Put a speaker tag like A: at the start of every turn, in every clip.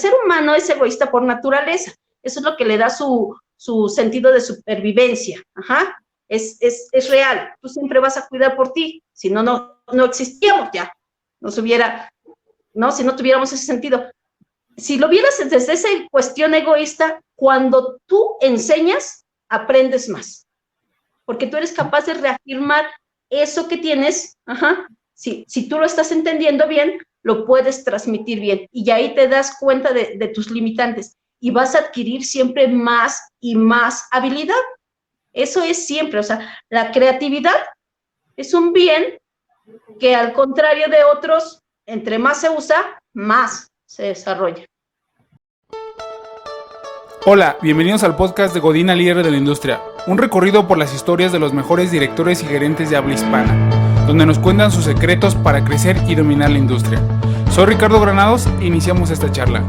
A: ser humano es egoísta por naturaleza. Eso es lo que le da su sentido de supervivencia. Ajá. Es real. Tú siempre vas a cuidar por ti. Si no, no existíamos ya. Si no tuviéramos ese sentido. Si lo vieras desde esa cuestión egoísta, cuando tú enseñas, aprendes más. Porque tú eres capaz de reafirmar eso que tienes. Ajá. Si tú lo estás entendiendo bien, lo puedes transmitir bien. Y ahí te das cuenta de tus limitantes. Y vas a adquirir siempre más y más habilidad. Eso es siempre. O sea, la creatividad es un bien que, al contrario de otros, entre más se usa, más se desarrolla.
B: Hola, bienvenidos al podcast de Godina, líder de la industria. Un recorrido por las historias de los mejores directores y gerentes de habla hispana, donde nos cuentan sus secretos para crecer y dominar la industria. Soy Ricardo Granados e iniciamos esta charla.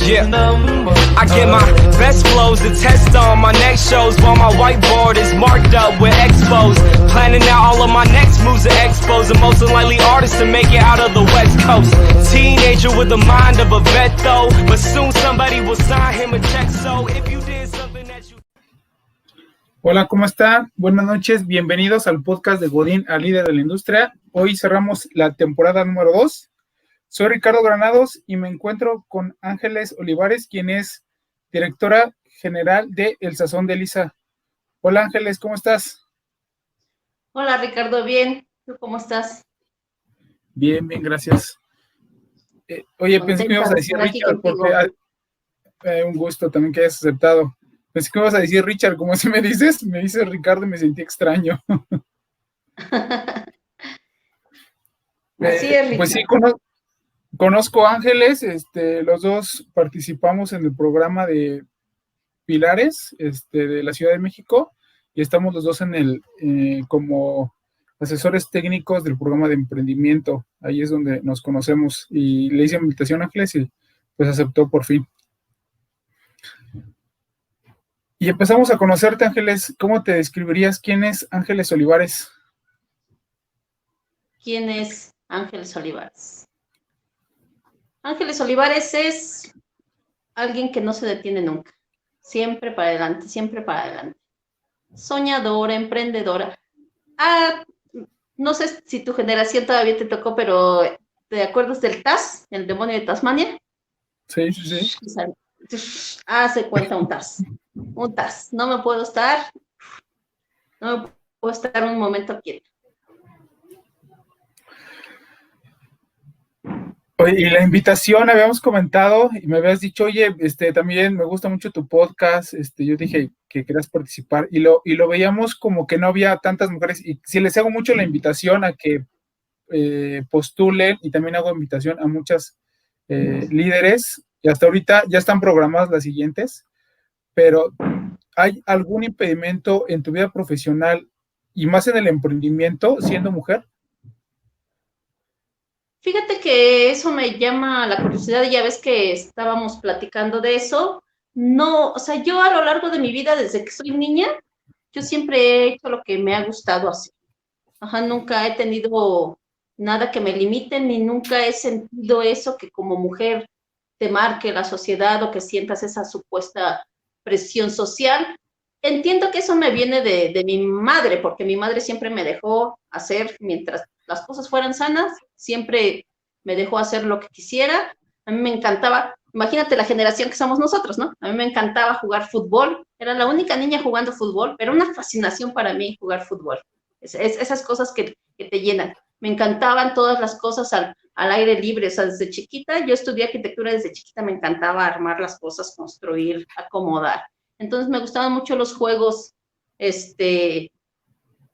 C: Yeah, I get my best flows to test on my next shows while my whiteboard is marked up with expos. Planning out all of my next moves to expose the most unlikely artist to make it out of the West Coast. Teenager with the mind of a vet though, but soon somebody will sign him a check. So if you did something that you...
B: Hola, ¿cómo están? Buenas noches, bienvenidos al podcast de Godín, al líder de la industria. Hoy cerramos la temporada número 2. Soy Ricardo Granados y me encuentro con Ángeles Olivares, quien es directora general de El Sazón de Elisa. Hola Ángeles, ¿cómo estás?
A: Hola Ricardo, bien. ¿Tú cómo estás?
B: Bien, gracias. Oye, pensé que me ibas a decir Richard, porque un gusto también que hayas aceptado. Pensé que me ibas a decir Richard, como si me dices Ricardo y me sentí extraño.
A: Así es, Richard.
B: Pues sí, conozco a Ángeles, los dos participamos en el programa de Pilares, de la Ciudad de México, y estamos los dos en como asesores técnicos del programa de emprendimiento. Ahí es donde nos conocemos, y le hice invitación a Ángeles y pues aceptó por fin. Y empezamos a conocerte, Ángeles. ¿Cómo te describirías? ¿Quién es Ángeles Olivares?
A: ¿Quién es Ángeles Olivares? Ángeles Olivares es alguien que no se detiene nunca. Siempre para adelante, siempre para adelante. Soñadora, emprendedora. No sé si tu generación todavía te tocó, pero ¿te acuerdas del Taz, el demonio de Tasmania?
B: Sí.
A: Hace cuenta un Taz. Un Taz. No me puedo estar un momento quieto.
B: Oye, y la invitación habíamos comentado y me habías dicho, oye, también me gusta mucho tu podcast, yo dije que querías participar y lo veíamos como que no había tantas mujeres, y si les hago mucho la invitación a que postulen, y también hago invitación a muchas líderes, y hasta ahorita ya están programadas las siguientes, pero ¿hay algún impedimento en tu vida profesional y más en el emprendimiento siendo mujer?
A: Fíjate que eso me llama la curiosidad, ya ves que estábamos platicando de eso. No, o sea, yo a lo largo de mi vida, desde que soy niña, yo siempre he hecho lo que me ha gustado hacer. Ajá, nunca he tenido nada que me limite, ni nunca he sentido eso que como mujer te marque la sociedad o que sientas esa supuesta presión social. Entiendo que eso me viene de mi madre, porque mi madre siempre me dejó hacer mientras las cosas fueran sanas, siempre me dejó hacer lo que quisiera. A mí me encantaba, imagínate la generación que somos nosotros, ¿no? A mí me encantaba jugar fútbol, era la única niña jugando fútbol, pero una fascinación para mí jugar fútbol. Esas cosas que te llenan. Me encantaban todas las cosas al aire libre, o sea, desde chiquita, yo estudié arquitectura desde chiquita, me encantaba armar las cosas, construir, acomodar. Entonces me gustaban mucho los juegos, que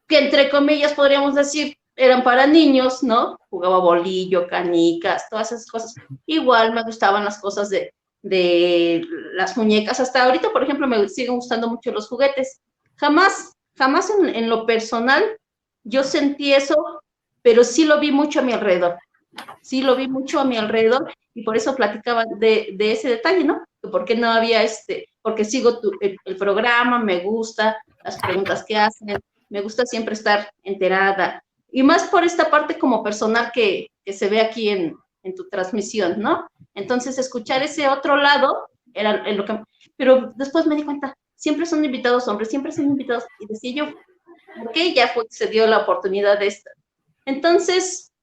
A: entre comillas podríamos decir, eran para niños, ¿no? Jugaba bolillo, canicas, todas esas cosas. Igual me gustaban las cosas de las muñecas. Hasta ahorita, por ejemplo, me siguen gustando mucho los juguetes. Jamás en lo personal yo sentí eso, pero sí lo vi mucho a mi alrededor. Sí lo vi mucho a mi alrededor y por eso platicaba de ese detalle, ¿no? ¿Por qué no había porque sigo el programa, me gusta las preguntas que hacen, me gusta siempre estar enterada, y más por esta parte como personal que se ve aquí en tu transmisión, ¿no? Entonces, escuchar ese otro lado era lo que... Pero después me di cuenta, siempre son invitados hombres, siempre son invitados, y decía yo, ¿por qué? Ya se dio la oportunidad de esta. Entonces,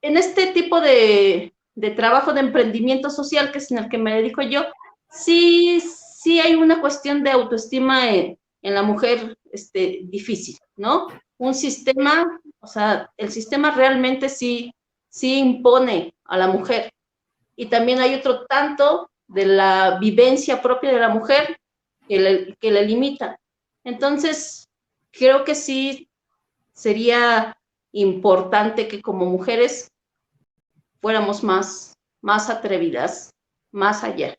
A: en este tipo de trabajo de emprendimiento social, que es en el que me dedico yo, sí hay una cuestión de autoestima en la mujer difícil, ¿no? Un sistema, o sea, el sistema realmente sí impone a la mujer. Y también hay otro tanto de la vivencia propia de la mujer que le limita. Entonces, creo que sí sería importante que como mujeres fuéramos más atrevidas, más allá.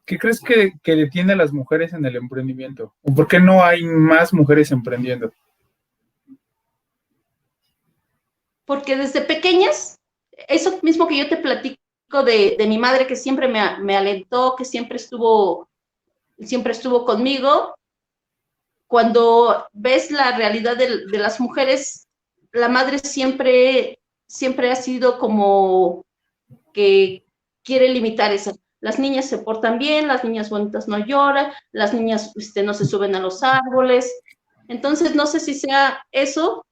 B: ¿Qué crees que detiene a las mujeres en el emprendimiento? ¿O por qué no hay más mujeres emprendiendo?
A: Porque desde pequeñas, eso mismo que yo te platico de mi madre, que siempre me alentó, que siempre estuvo conmigo, cuando ves la realidad de las mujeres, la madre siempre ha sido como que quiere limitar eso. Las niñas se portan bien, las niñas bonitas no lloran, las niñas no se suben a los árboles. Entonces, no sé si sea eso,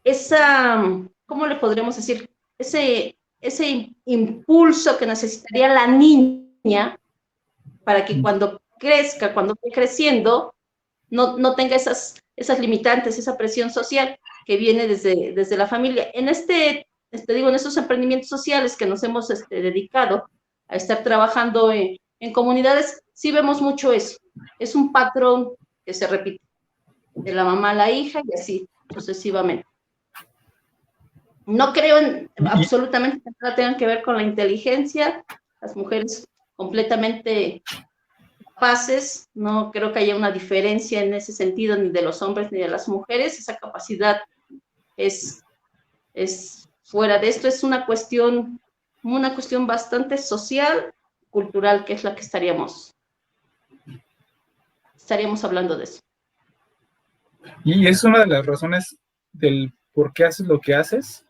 A: esa, ¿cómo le podríamos decir? Ese impulso que necesitaría la niña para que cuando crezca, cuando esté creciendo, no tenga esas limitantes, esa presión social que viene desde la familia. En en estos emprendimientos sociales que nos hemos dedicado a estar trabajando en comunidades, sí vemos mucho eso. Es un patrón que se repite de la mamá a la hija y así sucesivamente. No creo absolutamente que nada tengan que ver con la inteligencia. Las mujeres completamente capaces, no creo que haya una diferencia en ese sentido ni de los hombres ni de las mujeres. Esa capacidad es fuera de esto, es una cuestión bastante social, cultural, que es la que estaríamos hablando de eso.
B: ¿Y es una de las razones del por qué haces lo que haces?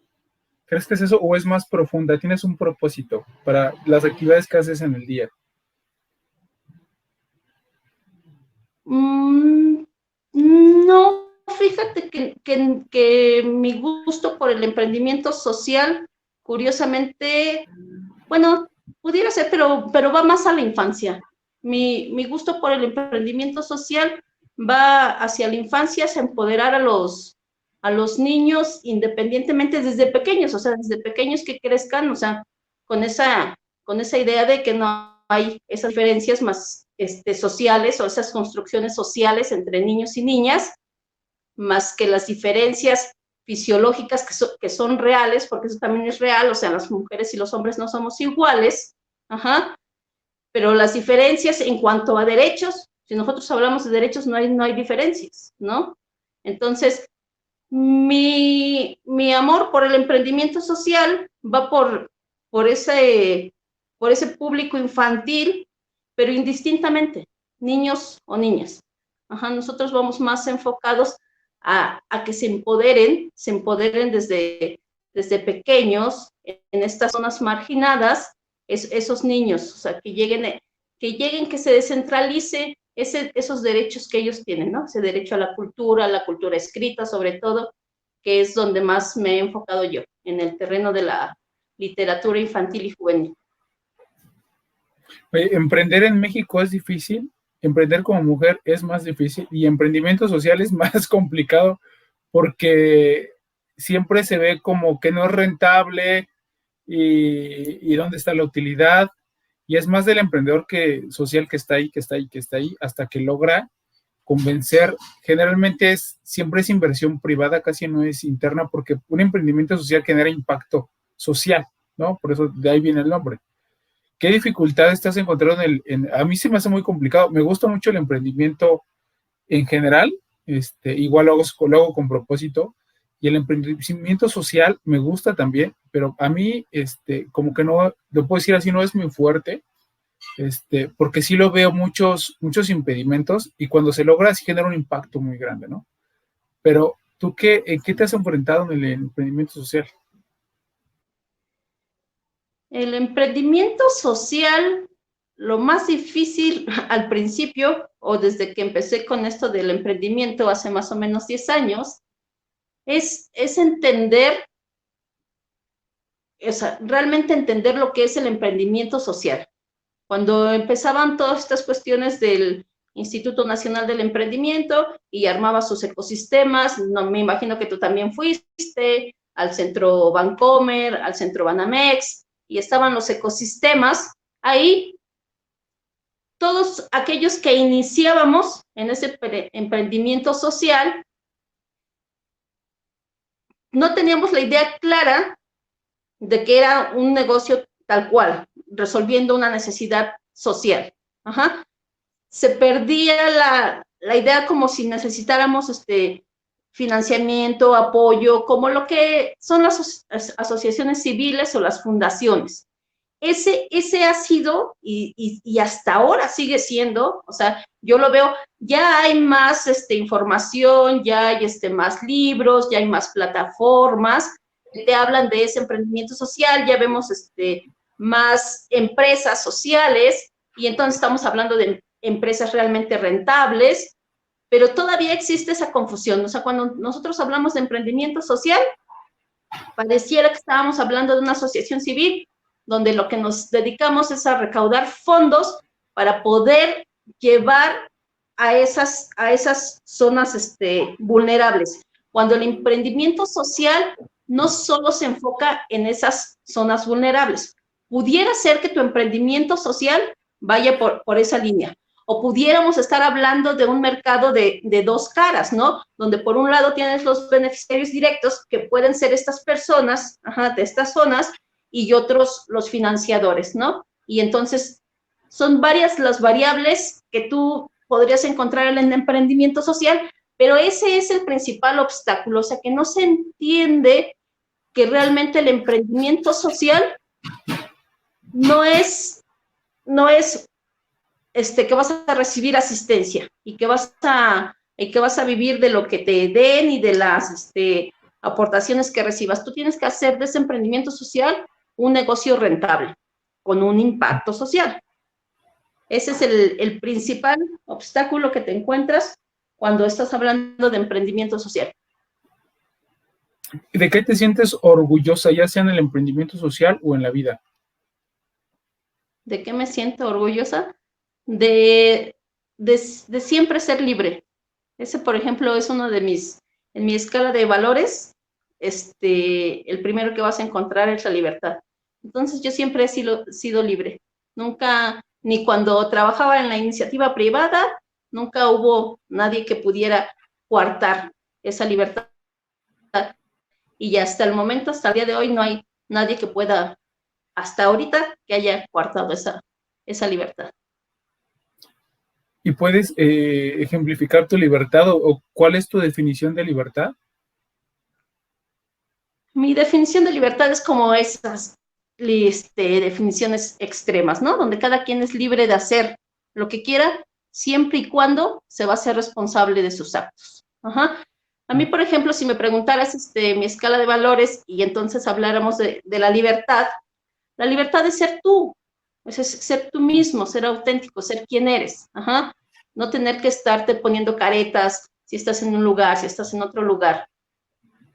B: ¿Crees que es eso o es más profunda? ¿Tienes un propósito para las actividades que haces en el día?
A: No, fíjate que mi gusto por el emprendimiento social, curiosamente, bueno, pudiera ser, pero va más a la infancia. Mi gusto por el emprendimiento social va hacia la infancia, hacia empoderar a los niños independientemente desde pequeños, o sea, desde pequeños que crezcan, o sea, con esa idea de que no hay esas diferencias más sociales o esas construcciones sociales entre niños y niñas, más que las diferencias fisiológicas que son reales, porque eso también es real, o sea, las mujeres y los hombres no somos iguales, pero las diferencias en cuanto a derechos, si nosotros hablamos de derechos, no hay diferencias, ¿no? Entonces, mi amor por el emprendimiento social va por ese público infantil, pero indistintamente, niños o niñas. Nosotros vamos más enfocados a que se empoderen desde pequeños en estas zonas marginadas, esos niños, o sea, que lleguen, que se descentralice esos derechos que ellos tienen, ¿no? Ese derecho a la cultura escrita sobre todo, que es donde más me he enfocado yo, en el terreno de la literatura infantil y juvenil.
B: Emprender en México es difícil, emprender como mujer es más difícil y emprendimiento social es más complicado porque siempre se ve como que no es rentable y dónde está la utilidad. Y es más del emprendedor social que está ahí, hasta que logra convencer. Generalmente siempre es inversión privada, casi no es interna, porque un emprendimiento social genera impacto social, ¿no? Por eso de ahí viene el nombre. ¿Qué dificultades te has encontrado a mí se me hace muy complicado? Me gusta mucho el emprendimiento en general, igual lo hago con propósito, y el emprendimiento social me gusta también, pero a mí, como que no, lo puedo decir así, no es muy fuerte, porque sí lo veo muchos impedimentos y cuando se logra sí genera un impacto muy grande, ¿no? Pero, ¿tú en qué te has enfrentado en el emprendimiento social?
A: El emprendimiento social, lo más difícil al principio, o desde que empecé con esto del emprendimiento hace más o menos 10 años, es entender, o sea, realmente entender lo que es el emprendimiento social. Cuando empezaban todas estas cuestiones del Instituto Nacional del Emprendimiento y armaba sus ecosistemas, no, me imagino que tú también fuiste al Centro Bancomer, al Centro Banamex, y estaban los ecosistemas, ahí todos aquellos que iniciábamos en ese emprendimiento social, no teníamos la idea clara de que era un negocio tal cual, resolviendo una necesidad social. Ajá. Se perdía la idea como si necesitáramos financiamiento, apoyo, como lo que son las asociaciones civiles o las fundaciones. Ese ha sido y hasta ahora sigue siendo, o sea, yo lo veo, ya hay más información, ya hay más libros, ya hay más plataformas que te hablan de ese emprendimiento social, ya vemos más empresas sociales y entonces estamos hablando de empresas realmente rentables, pero todavía existe esa confusión, o sea, cuando nosotros hablamos de emprendimiento social, pareciera que estábamos hablando de una asociación civil, donde lo que nos dedicamos es a recaudar fondos para poder llevar a esas zonas vulnerables. Cuando el emprendimiento social no solo se enfoca en esas zonas vulnerables. Pudiera ser que tu emprendimiento social vaya por esa línea. O pudiéramos estar hablando de un mercado de dos caras, ¿no? Donde por un lado tienes los beneficiarios directos, que pueden ser estas personas, de estas zonas, y otros los financiadores, ¿no? Y entonces son varias las variables que tú podrías encontrar en el emprendimiento social, pero ese es el principal obstáculo, o sea, que no se entiende que realmente el emprendimiento social no es que vas a recibir asistencia y que vas a vivir de lo que te den y de las aportaciones que recibas. Tú tienes que hacer de ese emprendimiento social un negocio rentable, con un impacto social. Ese es el principal obstáculo que te encuentras cuando estás hablando de emprendimiento social.
B: ¿De qué te sientes orgullosa, ya sea en el emprendimiento social o en la vida?
A: ¿De qué me siento orgullosa? De siempre ser libre. Ese, por ejemplo, es uno de en mi escala de valores, el primero que vas a encontrar es la libertad. Entonces, yo siempre he sido libre. Nunca, ni cuando trabajaba en la iniciativa privada, nunca hubo nadie que pudiera coartar esa libertad. Y hasta el momento, hasta el día de hoy, no hay nadie que pueda, hasta ahorita, que haya coartado esa libertad.
B: ¿Y puedes ejemplificar tu libertad o cuál es tu definición de libertad?
A: Mi definición de libertad es como esas definiciones extremas, ¿no? Donde cada quien es libre de hacer lo que quiera, siempre y cuando se va a ser responsable de sus actos. Ajá. A mí, por ejemplo, si me preguntaras mi escala de valores y entonces habláramos de la libertad es ser tú, es ser tú mismo, ser auténtico, ser quien eres. Ajá. No tener que estarte poniendo caretas si estás en un lugar, si estás en otro lugar.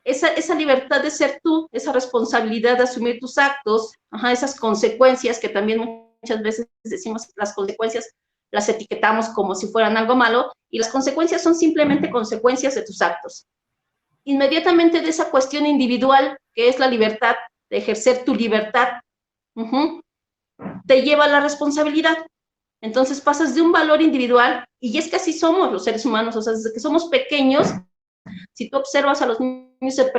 A: Esa libertad de ser tú, esa responsabilidad de asumir tus actos, esas consecuencias que también muchas veces decimos, las consecuencias las etiquetamos como si fueran algo malo, y las consecuencias son simplemente consecuencias de tus actos. Inmediatamente de esa cuestión individual, que es la libertad, de ejercer tu libertad, te lleva a la responsabilidad. Entonces pasas de un valor individual, y es que así somos los seres humanos, o sea, desde que somos pequeños, si tú observas a los niños de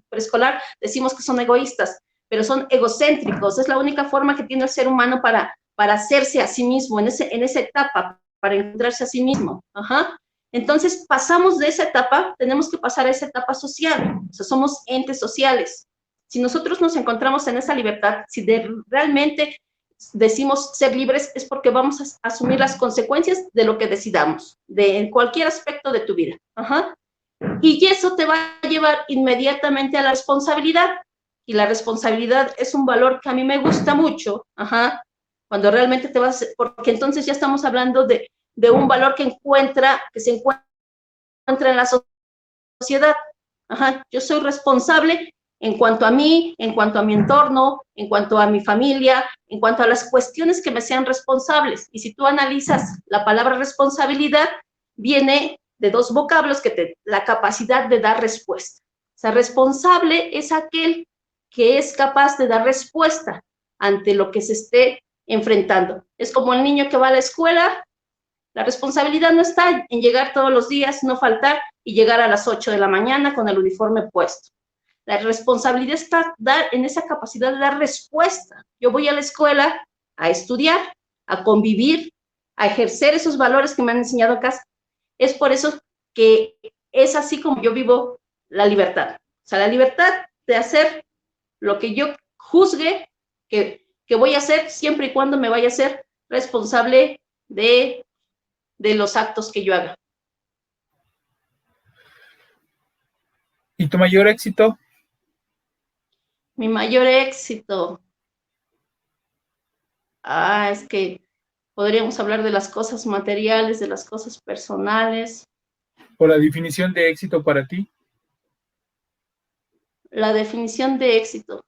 A: preescolar, decimos que son egoístas, pero son egocéntricos. Es la única forma que tiene el ser humano para hacerse a sí mismo, en esa etapa, para encontrarse a sí mismo. Ajá. Entonces, pasamos de esa etapa, tenemos que pasar a esa etapa social. O sea, somos entes sociales. Si nosotros nos encontramos en esa libertad, si realmente decimos ser libres, es porque vamos a asumir las consecuencias de lo que decidamos, en cualquier aspecto de tu vida. Ajá. Y eso te va a llevar inmediatamente a la responsabilidad. Y la responsabilidad es un valor que a mí me gusta mucho, ajá, cuando realmente te vas, porque entonces ya estamos hablando de un valor que se encuentra en la sociedad. Ajá, yo soy responsable en cuanto a mí, en cuanto a mi entorno, en cuanto a mi familia, en cuanto a las cuestiones que me sean responsables. Y si tú analizas la palabra responsabilidad, viene de dos vocablos la capacidad de dar respuesta. O sea, responsable es aquel que es capaz de dar respuesta ante lo que se esté enfrentando. Es como el niño que va a la escuela. La responsabilidad no está en llegar todos los días, no faltar y llegar a las 8 de la mañana con el uniforme puesto. La responsabilidad está en esa capacidad de dar respuesta. Yo voy a la escuela a estudiar, a convivir, a ejercer esos valores que me han enseñado acá. Es por eso que es así como yo vivo la libertad. O sea, la libertad de hacer lo que yo juzgue que voy a hacer, siempre y cuando me vaya a ser responsable de los actos que yo haga.
B: ¿Y tu mayor éxito?
A: Mi mayor éxito. Es que podríamos hablar de las cosas materiales, de las cosas personales.
B: ¿O la definición de éxito para ti?
A: La definición de éxito.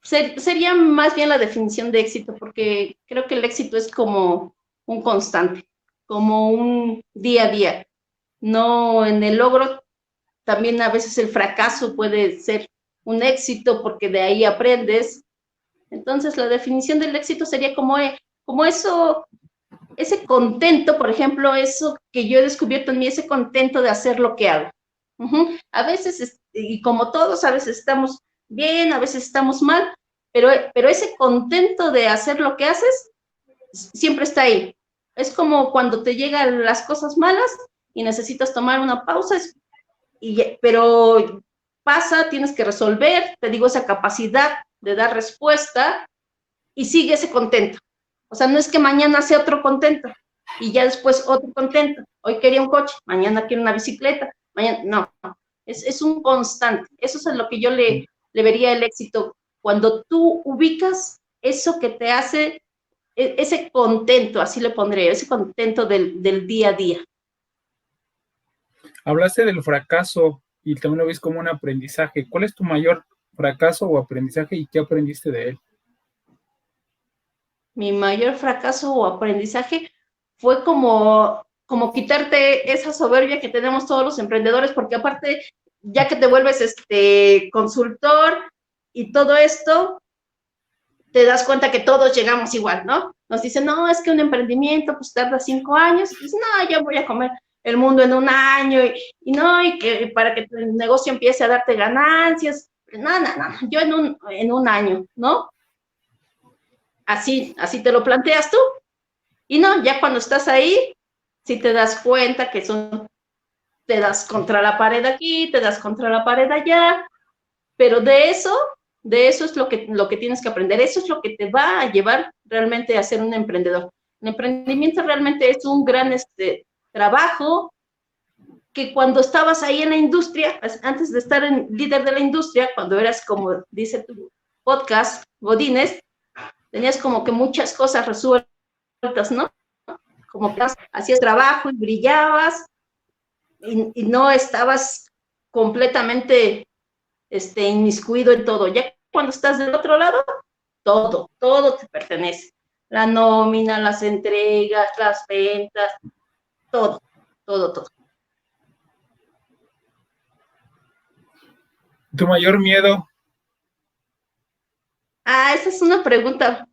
A: Sería más bien la definición de éxito, porque creo que el éxito es como un constante, como un día a día. No en el logro, también a veces el fracaso puede ser un éxito porque de ahí aprendes. Entonces la definición del éxito sería como eso, ese contento, por ejemplo, eso que yo he descubierto en mí, ese contento de hacer lo que hago. A veces, y como todos, a veces estamos bien, a veces estamos mal, pero ese contento de hacer lo que haces siempre está ahí. Es como cuando te llegan las cosas malas y necesitas tomar una pausa, pero pasa, tienes que resolver, te digo, esa capacidad de dar respuesta y sigue ese contento. O sea, no es que mañana sea otro contento y ya después otro contento. Hoy quería un coche, mañana quiero una bicicleta, mañana, no. Es un constante. Eso es lo que yo le vería el éxito. Cuando tú ubicas eso que te hace, ese contento, así le pondré, ese contento del día a día.
B: Hablaste del fracaso y también lo ves como un aprendizaje. ¿Cuál es tu mayor fracaso o aprendizaje y qué aprendiste de él?
A: Mi mayor fracaso o aprendizaje fue como quitarte esa soberbia que tenemos todos los emprendedores, porque aparte, ya que te vuelves consultor y todo esto, te das cuenta que todos llegamos igual, ¿no? Nos dicen, no, es que un emprendimiento pues tarda 5 años, y dices, no, yo voy a comer el mundo en 1 año, y que para que tu negocio empiece a darte ganancias, no, yo en un año, ¿no? Así te lo planteas tú, y no, ya cuando estás ahí, sí te das cuenta que te das contra la pared aquí, te das contra la pared allá, pero de eso es lo que tienes que aprender, eso es lo que te va a llevar realmente a ser un emprendedor. El emprendimiento realmente es un gran trabajo que cuando estabas ahí en la industria, antes de estar en líder de la industria, cuando eras, como dice tu podcast, Godínez, tenías como que muchas cosas resueltas, ¿no? Como que hacías trabajo y brillabas y no estabas completamente inmiscuido en todo. Ya cuando estás del otro lado, todo te pertenece. La nómina, las entregas, las ventas, todo.
B: ¿Tu mayor miedo?
A: Esa es una pregunta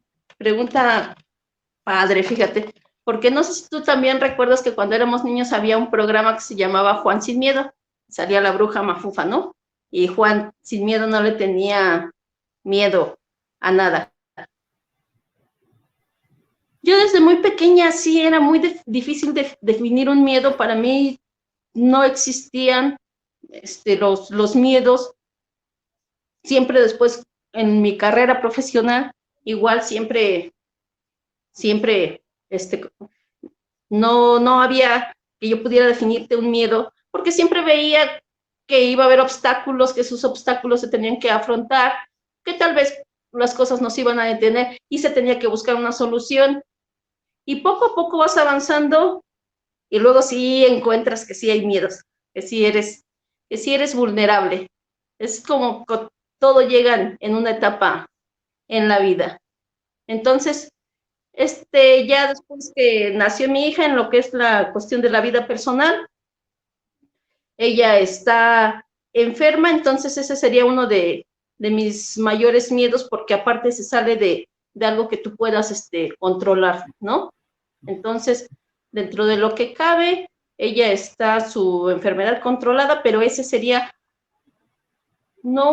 A: padre, fíjate, porque no sé si tú también recuerdas que cuando éramos niños había un programa que se llamaba Juan Sin Miedo, salía la bruja mafufa, ¿no? Y Juan Sin Miedo no le tenía miedo a nada. Yo desde muy pequeña sí era muy difícil de definir un miedo. Para mí no existían los miedos. siempre después en mi carrera profesional, igual siempre, no había que yo pudiera definirte un miedo, porque siempre veía que iba a haber obstáculos, que esos obstáculos se tenían que afrontar, que tal vez las cosas nos iban a detener y se tenía que buscar una solución. Y poco a poco vas avanzando y luego sí encuentras que sí hay miedos, que sí eres vulnerable. Es como que todo llega en una etapa en la vida. Entonces, ya después que nació mi hija, en lo que es la cuestión de la vida personal, ella está enferma, entonces ese sería uno de mis mayores miedos, porque aparte se sale de algo que tú puedas controlar, ¿no? Entonces, dentro de lo que cabe, ella está su enfermedad controlada, pero ese sería no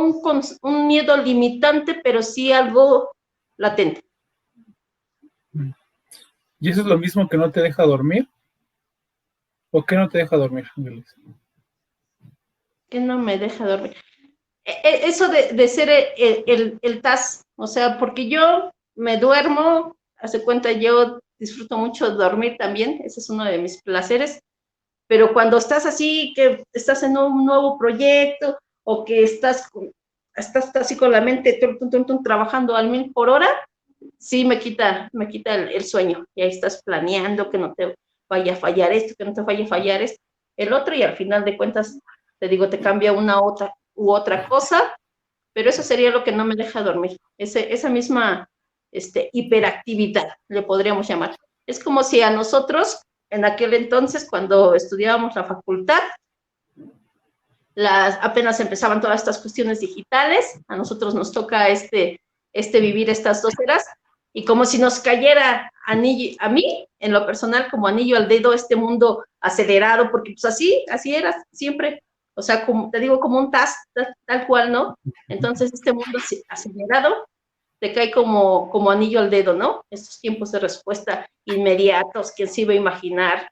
A: un miedo limitante, pero sí algo latente.
B: ¿Y eso es lo mismo que no te deja dormir? ¿O qué no te deja dormir, Ángeles?
A: Que no me deja dormir. Eso de ser el TAS, o sea, porque yo me duermo, hace cuenta, yo disfruto mucho dormir también, ese es uno de mis placeres, pero cuando estás así, que estás en un nuevo proyecto, o que estás así con la mente trabajando al 1000 por hora, sí me quita el sueño, y ahí estás planeando que no te vaya a fallar esto, que no te vaya a fallar esto, el otro, y al final de cuentas, te digo, te cambia una u otra cosa, pero eso sería lo que no me deja dormir, esa misma hiperactividad, le podríamos llamar. Es como si a nosotros, en aquel entonces, cuando estudiábamos la facultad, apenas empezaban todas estas cuestiones digitales, a nosotros nos toca vivir estas 2 eras, y como si nos cayera a mí, en lo personal, como anillo al dedo, este mundo acelerado, porque pues así era siempre, o sea, como te digo, como un tal cual, ¿no? Entonces este mundo acelerado te cae como anillo al dedo, ¿no? Estos tiempos de respuesta inmediatos, ¿quién se iba a imaginar?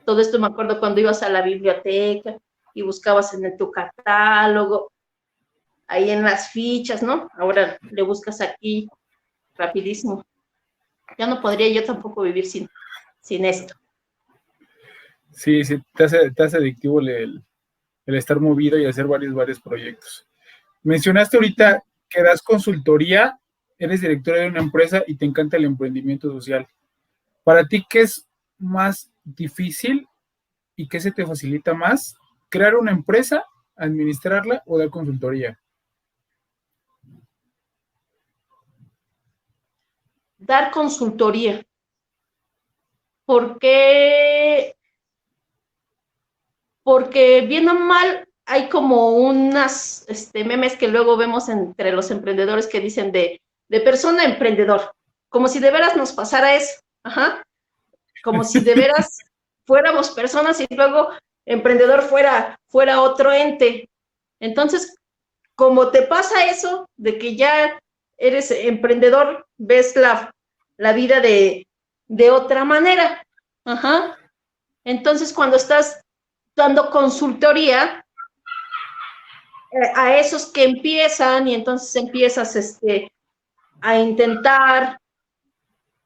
A: Todo esto me acuerdo cuando ibas a la biblioteca y buscabas en tu catálogo, ahí en las fichas, ¿no? Ahora le buscas aquí rapidísimo. Ya no podría yo tampoco vivir sin esto.
B: Sí, te hace adictivo el estar movido y hacer varios proyectos. Mencionaste ahorita que das consultoría, eres directora de una empresa y te encanta el emprendimiento social. Para ti, ¿qué es más difícil y qué se te facilita más? ¿Crear una empresa, administrarla o dar consultoría?
A: Dar consultoría. Porque bien o mal hay como unas memes que luego vemos entre los emprendedores que dicen de persona a emprendedor, como si de veras nos pasara eso, ajá, como si de veras fuéramos personas y luego emprendedor fuera otro ente. Entonces, como te pasa eso, de que ya eres emprendedor, ves la vida de otra manera, ajá. Entonces, cuando estás dando consultoría a esos que empiezan, y entonces empiezas a intentar,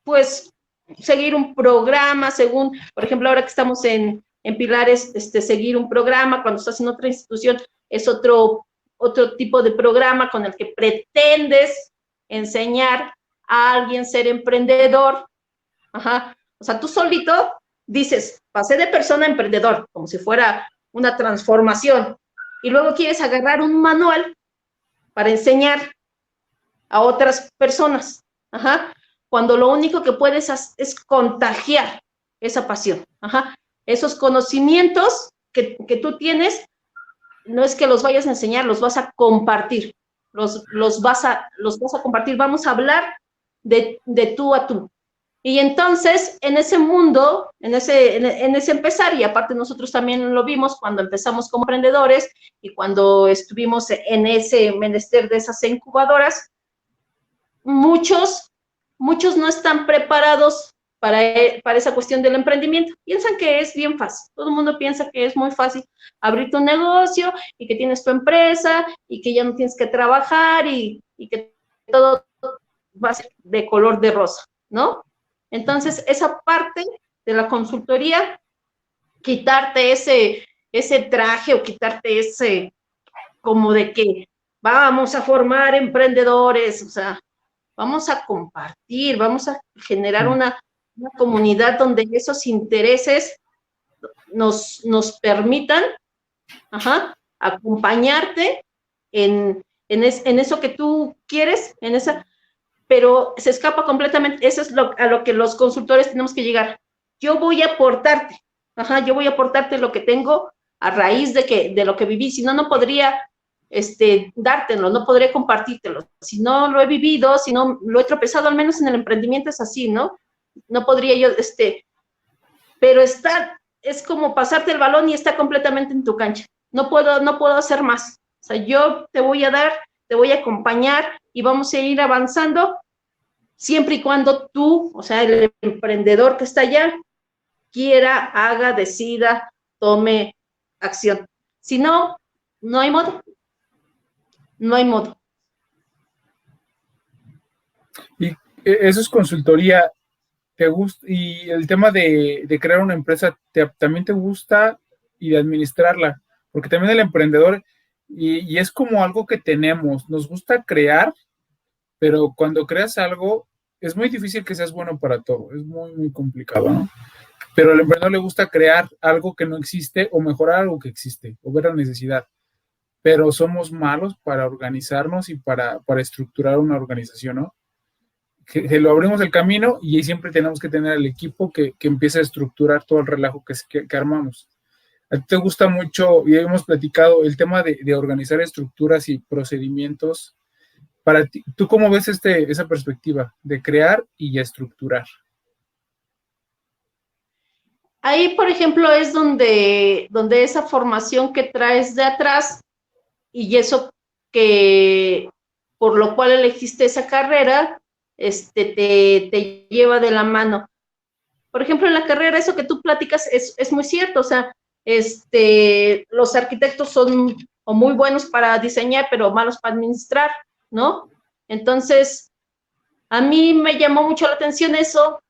A: pues, seguir un programa según, por ejemplo, ahora que estamos en Pilares, seguir un programa, cuando estás en otra institución, es otro tipo de programa con el que pretendes enseñar a alguien ser emprendedor, ajá, o sea, tú solito dices, pasé de persona a emprendedor, como si fuera una transformación, y luego quieres agarrar un manual para enseñar a otras personas, ajá, cuando lo único que puedes es contagiar esa pasión, ajá, esos conocimientos que tú tienes, no es que los vayas a enseñar, los vas a compartir, los vas a compartir, vamos a hablar de tú a tú. Y entonces, en ese mundo, en ese empezar, y aparte nosotros también lo vimos cuando empezamos como emprendedores y cuando estuvimos en ese menester de esas incubadoras, muchos no están preparados para esa cuestión del emprendimiento. Piensan que es bien fácil. Todo el mundo piensa que es muy fácil abrir tu negocio y que tienes tu empresa y que ya no tienes que trabajar y que todo va a ser de color de rosa, ¿no? Entonces, esa parte de la consultoría, quitarte ese traje o quitarte ese como de que vamos a formar emprendedores, o sea, vamos a compartir, vamos a generar una comunidad donde esos intereses nos permitan acompañarte en eso que tú quieres, pero se escapa completamente, eso es a lo que los consultores tenemos que llegar. Yo voy a aportarte, yo voy a aportarte lo que tengo a raíz de lo que viví, si no, no podría dártelo, no podría compartírtelo. Si no lo he vivido, si no lo he tropezado, al menos en el emprendimiento es así, ¿no? No podría yo, pero es como pasarte el balón y está completamente en tu cancha. No puedo hacer más. O sea, yo te voy a dar, te voy a acompañar y vamos a ir avanzando siempre y cuando tú, o sea, el emprendedor que está allá, quiera, haga, decida, tome acción. Si no, no hay modo. No hay modo.
B: Y eso es consultoría. ¿Te gusta? Y el tema de crear una empresa, ¿también te gusta? Y de administrarla, porque también el emprendedor, y es como algo que tenemos, nos gusta crear, pero cuando creas algo, es muy difícil que seas bueno para todo, es muy, muy complicado, ¿no? Pero al emprendedor le gusta crear algo que no existe o mejorar algo que existe, o ver la necesidad, pero somos malos para organizarnos y para estructurar una organización, ¿no? Que lo abrimos el camino y ahí siempre tenemos que tener el equipo que empiece a estructurar todo el relajo que armamos. A ti te gusta mucho, y hemos platicado, el tema de organizar estructuras y procedimientos. Para ti, ¿tú cómo ves esa perspectiva de crear y estructurar?
A: Ahí, por ejemplo, es donde esa formación que traes de atrás y eso que por lo cual elegiste esa carrera, te lleva de la mano. Por ejemplo, en la carrera, eso que tú platicas es muy cierto, o sea, los arquitectos son o muy buenos para diseñar, pero malos para administrar, ¿no? Entonces, a mí me llamó mucho la atención eso,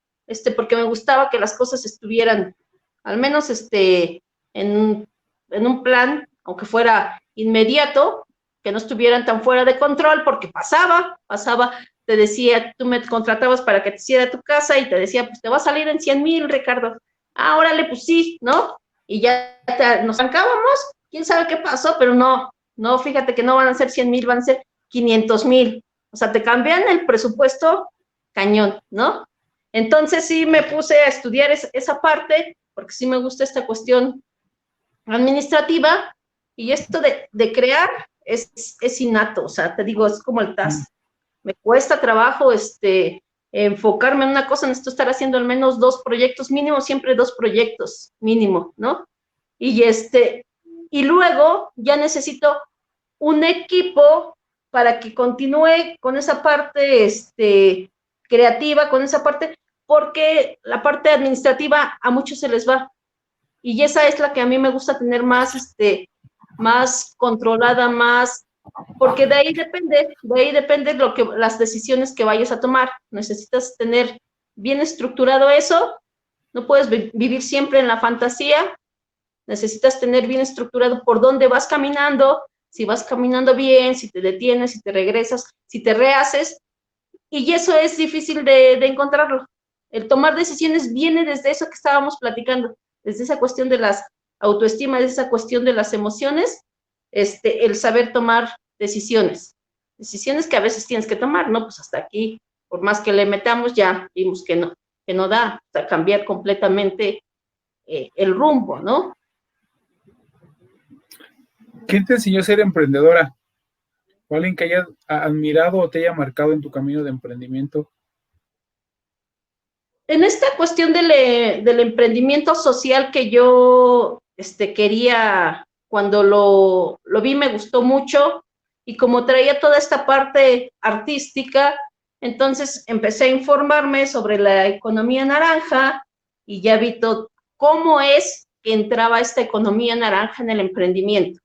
A: porque me gustaba que las cosas estuvieran, al menos, en un plan, aunque fuera inmediato, que no estuvieran tan fuera de control, porque pasaba, te decía, tú me contratabas para que te hiciera tu casa y te decía, pues te va a salir en 100,000, Ricardo. Ah, órale, pues sí, ¿no? Y ya nos arrancábamos, quién sabe qué pasó, pero no, fíjate que no van a ser 100,000, van a ser 500,000. O sea, te cambian el presupuesto cañón, ¿no? Entonces sí me puse a estudiar esa parte, porque sí me gusta esta cuestión administrativa, y esto de crear es innato, o sea, te digo, es como el TAS. Me cuesta trabajo enfocarme en una cosa, necesito estar haciendo al menos 2 proyectos mínimo, siempre 2 proyectos mínimo, ¿no? Y luego ya necesito un equipo para que continúe con esa parte creativa, con esa parte, porque la parte administrativa a muchos se les va. Y esa es la que a mí me gusta tener más, más controlada, más, porque de ahí depende las decisiones que vayas a tomar. Necesitas tener bien estructurado eso, no puedes vivir siempre en la fantasía, necesitas tener bien estructurado por dónde vas caminando, si vas caminando bien, si te detienes, si te regresas, si te rehaces, y eso es difícil de encontrarlo. El tomar decisiones viene desde eso que estábamos platicando, desde esa cuestión de las autoestima, desde esa cuestión de las emociones, el saber tomar decisiones que a veces tienes que tomar, ¿no? Pues hasta aquí, por más que le metamos, ya vimos que no da, o sea, cambiar completamente el rumbo, ¿no?
B: ¿Quién te enseñó a ser emprendedora? ¿O alguien que haya admirado o te haya marcado en tu camino de emprendimiento?
A: En esta cuestión del emprendimiento social que yo quería, cuando lo vi, me gustó mucho, y como traía toda esta parte artística, Entonces empecé a informarme sobre la economía naranja y ya vi todo, cómo es que entraba esta economía naranja en el emprendimiento.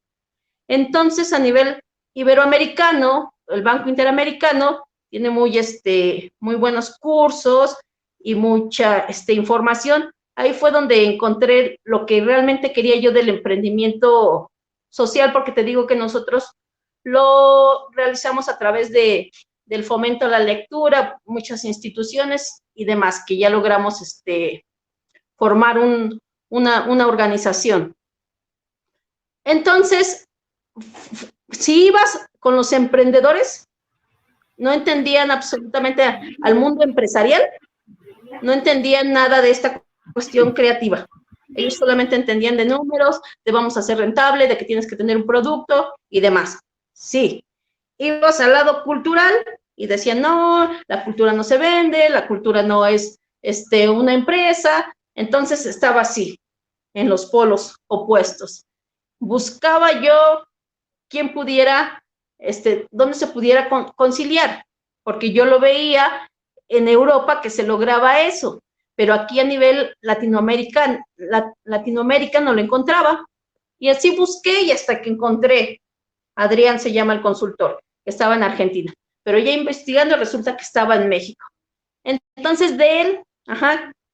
A: Entonces, a nivel iberoamericano, el Banco Interamericano tiene muy buenos cursos y mucha información. Ahí fue donde encontré lo que realmente quería yo del emprendimiento social, porque te digo que nosotros lo realizamos a través del fomento a la lectura, muchas instituciones y demás, que ya logramos formar una organización. Entonces, si ibas con los emprendedores, no entendían absolutamente al mundo empresarial, no entendían nada de esta cuestión creativa. Ellos solamente entendían de números, de vamos a ser rentable, de que tienes que tener un producto y demás. Sí, ibas al lado cultural y decían, no, la cultura no se vende, la cultura no es una empresa. Entonces estaba así, en los polos opuestos. Buscaba yo quién pudiera, dónde se pudiera conciliar, porque yo lo veía en Europa que se lograba eso, pero aquí a nivel Latinoamérica no lo encontraba. Y así busqué y hasta que encontré, Adrián se llama el consultor, que estaba en Argentina, pero ya investigando resulta que estaba en México. Entonces de él,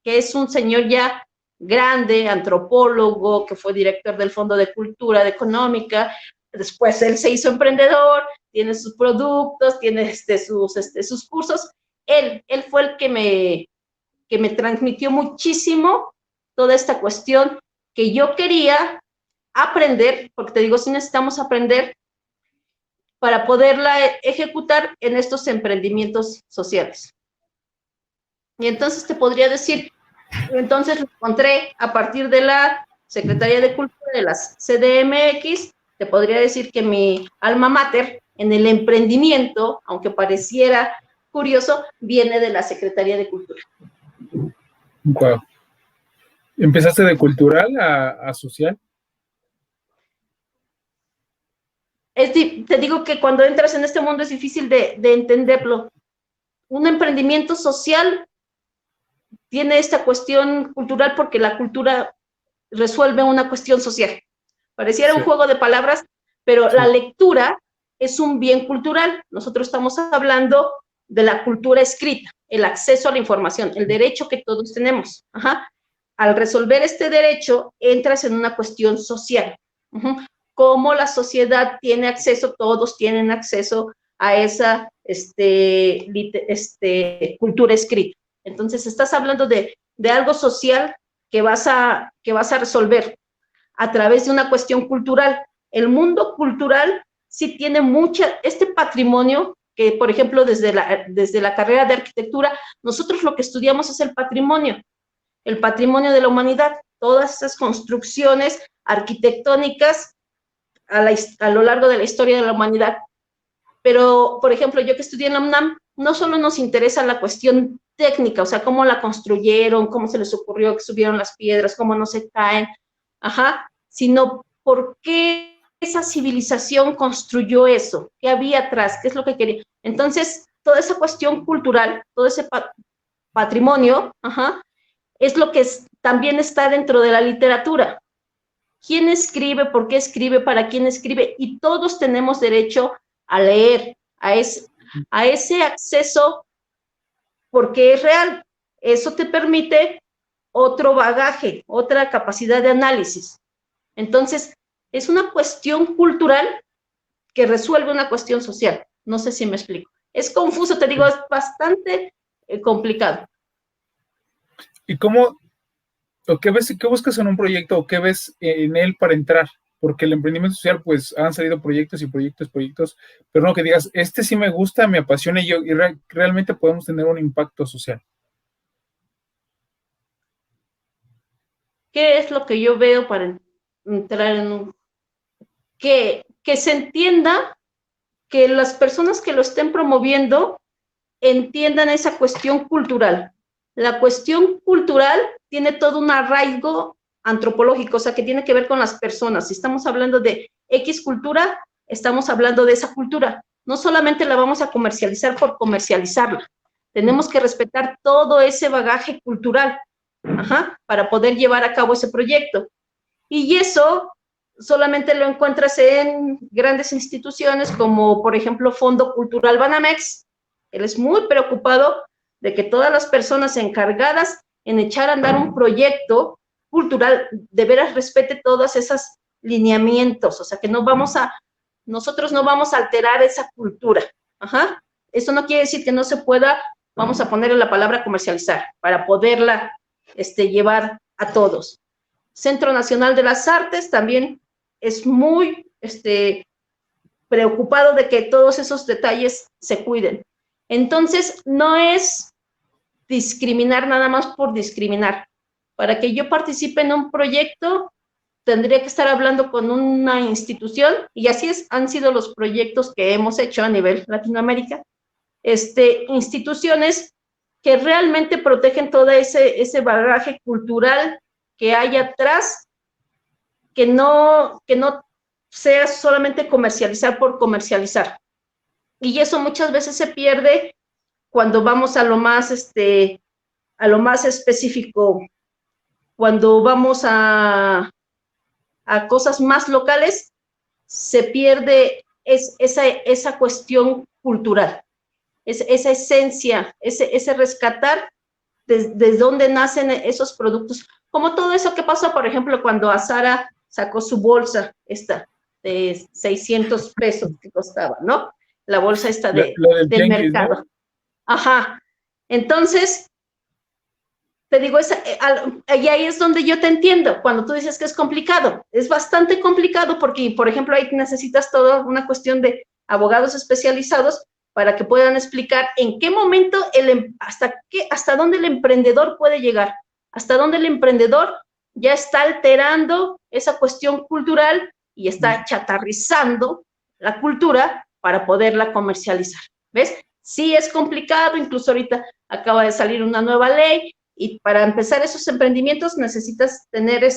A: que es un señor ya grande, antropólogo, que fue director del Fondo de Cultura Económica, después él se hizo emprendedor, tiene sus productos, tiene sus cursos. Él fue el que me transmitió muchísimo toda esta cuestión que yo quería aprender, porque te digo, sí necesitamos aprender para poderla ejecutar en estos emprendimientos sociales. Y entonces te podría decir, entonces lo encontré a partir de la Secretaría de Cultura de las CDMX. Te podría decir que mi alma mater en el emprendimiento, aunque pareciera curioso, viene de la Secretaría de Cultura.
B: Wow. ¿Empezaste de cultural a social?
A: Te digo que cuando entras en este mundo es difícil de entenderlo. Un emprendimiento social tiene esta cuestión cultural porque la cultura resuelve una cuestión social. Pareciera un juego de palabras, pero la lectura es un bien cultural. Nosotros estamos hablando de la cultura escrita, el acceso a la información, el derecho que todos tenemos. Al resolver este derecho, entras en una cuestión social. Cómo la sociedad tiene acceso, todos tienen acceso a esa cultura escrita. Entonces, estás hablando de algo social que vas a resolver a través de una cuestión cultural. El mundo cultural sí tiene este patrimonio que, por ejemplo, desde la carrera de arquitectura, nosotros lo que estudiamos es el patrimonio de la humanidad, todas esas construcciones arquitectónicas a lo largo de la historia de la humanidad. Pero, por ejemplo, yo que estudié en la UNAM, no solo nos interesa la cuestión técnica, o sea, cómo la construyeron, cómo se les ocurrió que subieron las piedras, cómo no se caen, sino por qué esa civilización construyó eso, qué había atrás, qué es lo que quería. Entonces, toda esa cuestión cultural, todo ese patrimonio, es lo que también está dentro de la literatura. ¿Quién escribe? ¿Por qué escribe? ¿Para quién escribe? Y todos tenemos derecho a leer, a ese acceso, porque es real. Eso te permite otro bagaje, otra capacidad de análisis. Entonces, es una cuestión cultural que resuelve una cuestión social. No sé si me explico. Es confuso, te digo, es bastante complicado.
B: ¿Y cómo, o qué buscas en un proyecto o qué ves en él para entrar? Porque el emprendimiento social, pues, han salido proyectos y proyectos, pero no que digas, este sí me gusta, me apasiona y realmente podemos tener un impacto social.
A: ¿Qué es lo que yo veo para entrar en un... Que se entienda, que las personas que lo estén promoviendo entiendan esa cuestión cultural. La cuestión cultural tiene todo un arraigo antropológico, o sea, que tiene que ver con las personas. Si estamos hablando de X cultura, estamos hablando de esa cultura. No solamente la vamos a comercializar por comercializarla, Tenemos que respetar todo ese bagaje cultural, para poder llevar a cabo ese proyecto. Y eso solamente lo encuentras en grandes instituciones como, por ejemplo, Fondo Cultural Banamex. Él es muy preocupado de que todas las personas encargadas en echar a andar un proyecto cultural de veras respete todos esos lineamientos, o sea, que nosotros no vamos a alterar esa cultura. Eso no quiere decir que no se pueda, vamos a ponerle la palabra comercializar, para poderla llevar a todos. Centro Nacional de las Artes también es muy preocupado de que todos esos detalles se cuiden. Entonces, no es discriminar nada más por discriminar. Para que yo participe en un proyecto, tendría que estar hablando con una institución, y así han sido los proyectos que hemos hecho a nivel Latinoamérica, instituciones que realmente protegen todo ese bagaje cultural que hay atrás, que no sea solamente comercializar por comercializar. Y eso muchas veces se pierde cuando vamos a lo más específico, cuando vamos a cosas más locales, se pierde esa cuestión cultural, esa esencia, ese rescatar desde dónde nacen esos productos, como todo eso que pasó, por ejemplo, cuando Azara sacó su bolsa esta de 600 pesos que costaba, ¿no? La bolsa esta del mercado. ¿No? Entonces, te digo, y ahí es donde yo te entiendo, cuando tú dices que es complicado. Es bastante complicado porque, por ejemplo, ahí necesitas toda una cuestión de abogados especializados para que puedan explicar en qué momento, hasta dónde el emprendedor puede llegar, hasta dónde el emprendedor ya está alterando esa cuestión cultural y está chatarrizando la cultura para poderla comercializar. ¿Ves? Sí es complicado, incluso ahorita acaba de salir una nueva ley, y para empezar esos emprendimientos necesitas tener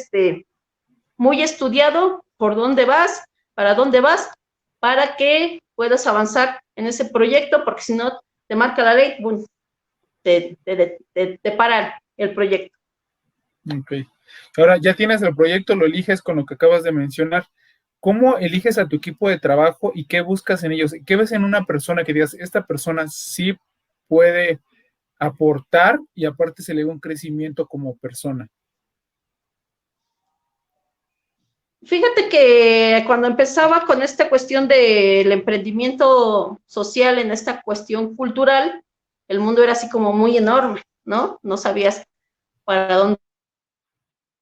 A: muy estudiado por dónde vas, para dónde vas, para que puedas avanzar en ese proyecto, porque si no te marca la ley, bueno, te paran el proyecto.
B: Ok. Ahora, ya tienes el proyecto, lo eliges con lo que acabas de mencionar. ¿Cómo eliges a tu equipo de trabajo y qué buscas en ellos? ¿Qué ves en una persona que digas, esta persona sí puede aportar y aparte se le da un crecimiento como persona?
A: Fíjate que cuando empezaba con esta cuestión del emprendimiento social en esta cuestión cultural, el mundo era así como muy enorme, ¿no? No sabías para dónde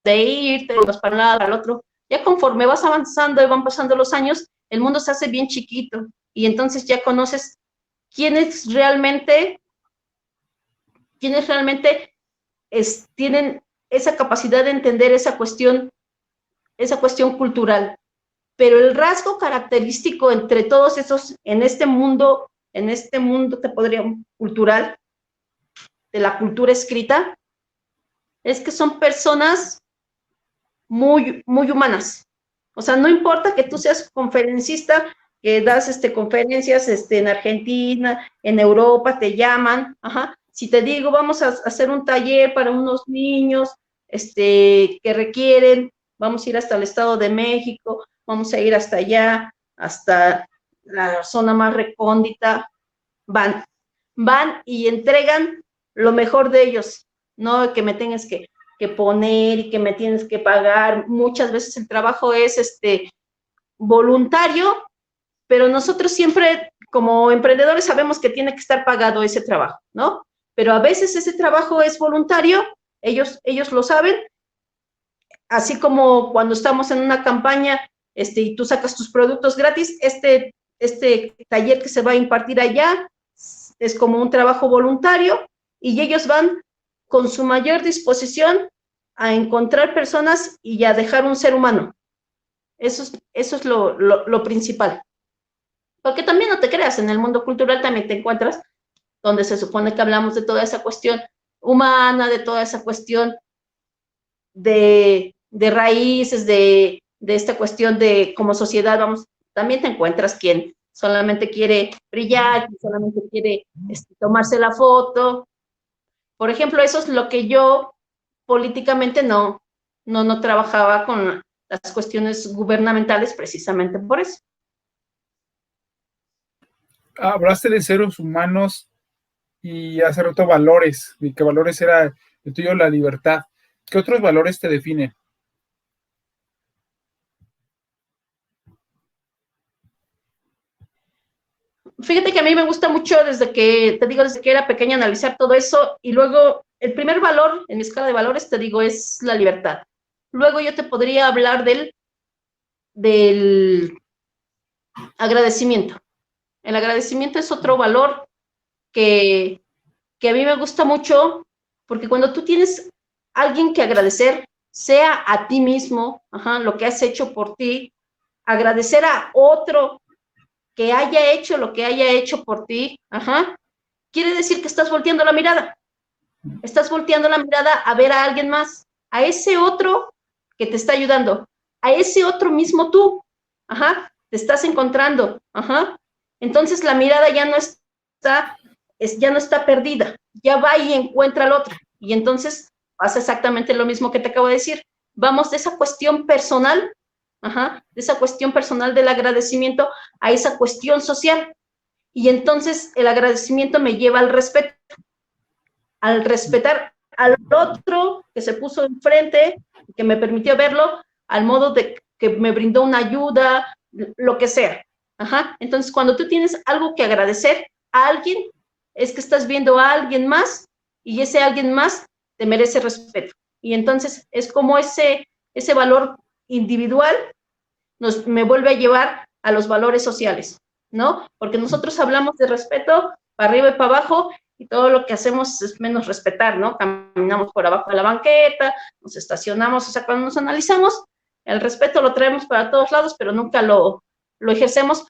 A: ir, te ibas para un lado, para el otro. Ya conforme vas avanzando y van pasando los años, el mundo se hace bien chiquito y entonces ya conoces quiénes realmente tienen esa capacidad de entender esa cuestión cultural. Pero el rasgo característico entre todos esos, en este mundo cultural, de la cultura escrita, es que son personas muy, muy humanas. O sea, no importa que tú seas conferencista, que das conferencias en Argentina, en Europa, te llaman, si te digo, vamos a hacer un taller para unos niños que requieren, vamos a ir hasta el Estado de México, vamos a ir hasta allá, hasta la zona más recóndita, van y entregan lo mejor de ellos, no que me tengas que poner y que me tienes que pagar. Muchas veces el trabajo es voluntario, pero nosotros siempre como emprendedores sabemos que tiene que estar pagado ese trabajo, ¿no? Pero a veces ese trabajo es voluntario, ellos lo saben, así como cuando estamos en una campaña y tú sacas tus productos gratis, este taller que se va a impartir allá es como un trabajo voluntario y ellos van con su mayor disposición a encontrar personas y a dejar un ser humano. Eso es lo principal. Porque también no te creas, en el mundo cultural también te encuentras donde se supone que hablamos de toda esa cuestión humana, de toda esa cuestión de raíces, de esta cuestión de como sociedad, vamos, también te encuentras quien solamente quiere brillar, que solamente quiere tomarse la foto. Por ejemplo, eso es lo que yo políticamente no trabajaba con las cuestiones gubernamentales precisamente por eso.
B: Hablaste de seres humanos y hace rato valores, y que valores era el tuyo, la libertad. ¿Qué otros valores te definen?
A: Fíjate que a mí me gusta mucho desde que era pequeña analizar todo eso, y luego el primer valor en mi escala de valores, te digo, es la libertad. Luego yo te podría hablar del agradecimiento. El agradecimiento es otro valor que a mí me gusta mucho, porque cuando tú tienes a alguien que agradecer, sea a ti mismo, lo que has hecho por ti, agradecer a otro que haya hecho lo que haya hecho por ti, quiere decir que estás volteando la mirada. Estás volteando la mirada a ver a alguien más, a ese otro que te está ayudando, a ese otro mismo tú, te estás encontrando, Entonces la mirada ya no está perdida, ya va y encuentra al otro. Y entonces pasa exactamente lo mismo que te acabo de decir. Vamos de esa cuestión personal, de esa cuestión personal del agradecimiento a esa cuestión social. Y entonces el agradecimiento me lleva al respeto, al respetar al otro que se puso enfrente, que me permitió verlo, al modo de que me brindó una ayuda, lo que sea. Entonces, cuando tú tienes algo que agradecer a alguien, es que estás viendo a alguien más y ese alguien más te merece respeto. Y entonces es como ese valor individual me vuelve a llevar a los valores sociales, ¿no? Porque nosotros hablamos de respeto para arriba y para abajo y todo lo que hacemos es menos respetar, ¿no? Caminamos por abajo de la banqueta, nos estacionamos, o sea, cuando nos analizamos, el respeto lo traemos para todos lados, pero nunca lo ejercemos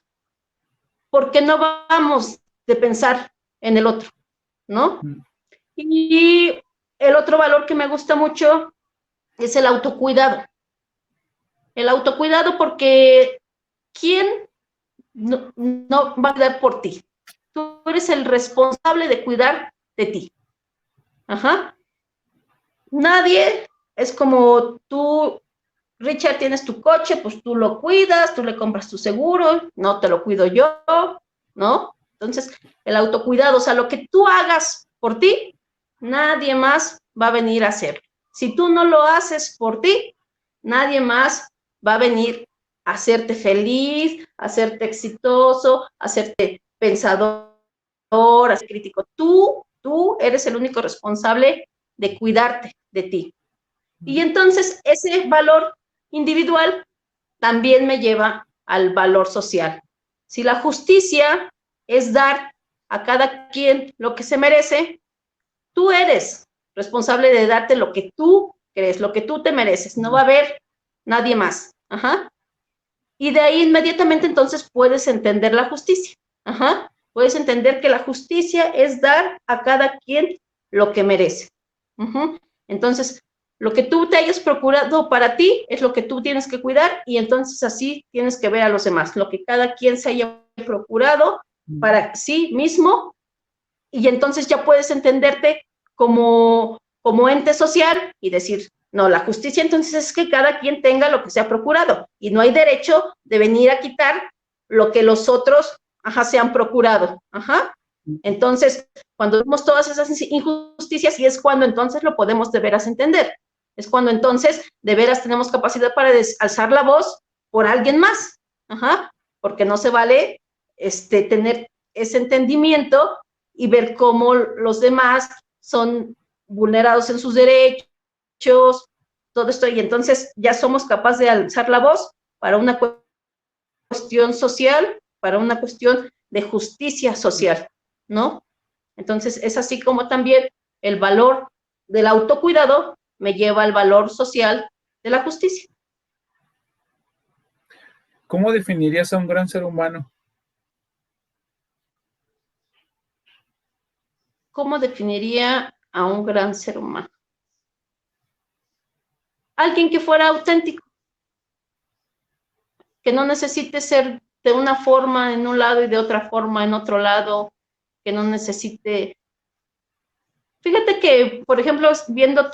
A: porque no vamos de pensar en el otro, ¿no? Y el otro valor que me gusta mucho es el autocuidado. El autocuidado porque ¿quién no va a cuidar por ti? Tú eres el responsable de cuidar de ti. Nadie es como tú, Richard, tienes tu coche, pues tú lo cuidas, tú le compras tu seguro, no te lo cuido yo, ¿no? Entonces, el autocuidado, o sea, lo que tú hagas por ti, nadie más va a venir a hacer. Si tú no lo haces por ti, nadie más va a venir a hacerte feliz, a hacerte exitoso, a hacerte pensador, a ser crítico. Tú eres el único responsable de cuidarte de ti. Y entonces ese valor individual también me lleva al valor social. Si la justicia es dar a cada quien lo que se merece, tú eres responsable de darte lo que tú crees, lo que tú te mereces. No va a haber nadie más. Y de ahí inmediatamente entonces puedes entender la justicia. Puedes entender que la justicia es dar a cada quien lo que merece. Entonces, lo que tú te hayas procurado para ti es lo que tú tienes que cuidar y entonces así tienes que ver a los demás, lo que cada quien se haya procurado para sí mismo y entonces ya puedes entenderte como ente social y decir, no, la justicia entonces es que cada quien tenga lo que se ha procurado y no hay derecho de venir a quitar lo que los otros se han procurado. Entonces, cuando vemos todas esas injusticias y es cuando entonces lo podemos de veras entender. Es cuando entonces de veras tenemos capacidad para alzar la voz por alguien más. Porque no se vale tener ese entendimiento y ver cómo los demás son vulnerados en sus derechos, todo esto, y entonces ya somos capaces de alzar la voz para una cuestión social, para una cuestión de justicia social, ¿no? Entonces es así como también el valor del autocuidado me lleva al valor social de la justicia.
B: ¿Cómo definirías a un gran ser humano?
A: ¿Cómo definiría a un gran ser humano? Alguien que fuera auténtico, que no necesite ser de una forma en un lado y de otra forma en otro lado, que no necesite. Fíjate que, por ejemplo, viendo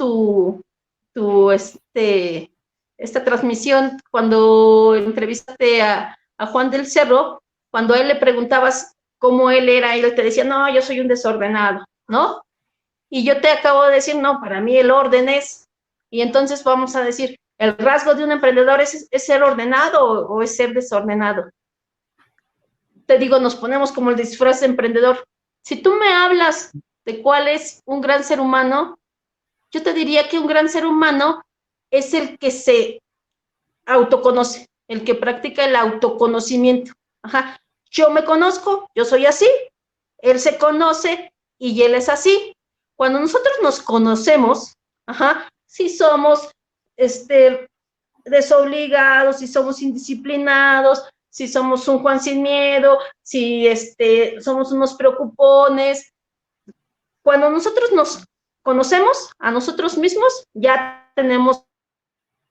A: esta transmisión, cuando entrevistaste a Juan del Cerro, cuando a él le preguntabas cómo él era, y él te decía, no, yo soy un desordenado, ¿no? Y yo te acabo de decir, no, para mí el orden es, y entonces vamos a decir, ¿el rasgo de un emprendedor es ser ordenado o es ser desordenado? Te digo, nos ponemos como el disfraz de emprendedor. Si tú me hablas de cuál es un gran ser humano, yo te diría que un gran ser humano es el que se autoconoce, el que practica el autoconocimiento. Ajá. Yo me conozco, yo soy así, él se conoce y él es así. Cuando nosotros nos conocemos, ajá, si somos desobligados, si somos indisciplinados, si somos un Juan sin miedo, si somos unos preocupones. Cuando nosotros nos conocemos a nosotros mismos, ya tenemos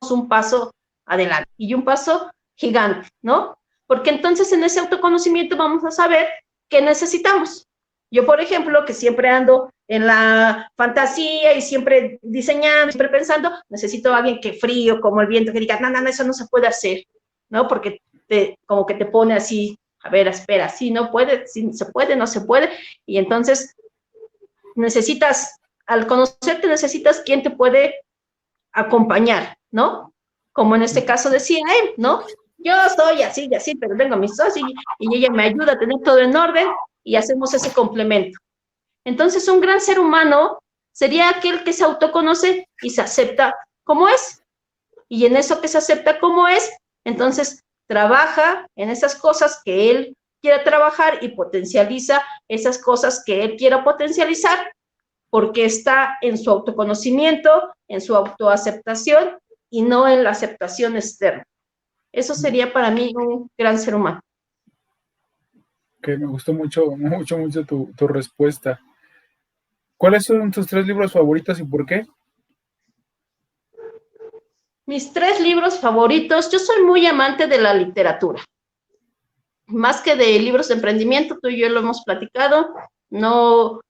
A: un paso adelante y un paso gigante, ¿no? Porque entonces en ese autoconocimiento vamos a saber qué necesitamos. Yo, por ejemplo, que siempre ando en la fantasía y siempre diseñando, siempre pensando, necesito a alguien que frío, como el viento, que diga, no, no, no, eso no se puede hacer, ¿no? Porque como que te pone así, a ver, espera, sí, no puede, sí, se puede, no se puede, y entonces necesitas, al conocerte, necesitas quien te puede acompañar, ¿no? Como en este caso decía él, ¿no? Yo soy así y así, pero tengo a mi socio y ella me ayuda a tener todo en orden y hacemos ese complemento. Entonces, un gran ser humano sería aquel que se autoconoce y se acepta como es. Y en eso que se acepta como es, entonces trabaja en esas cosas que él quiera trabajar y potencializa esas cosas que él quiera potencializar, porque está en su autoconocimiento, en su autoaceptación y no en la aceptación externa. Eso sería para mí un gran ser humano.
B: Que me gustó mucho tu respuesta. ¿Cuáles son tus 3 libros favoritos y por qué?
A: Mis 3 libros favoritos, yo soy muy amante de la literatura. Más que de libros de emprendimiento, tú y yo lo hemos platicado, no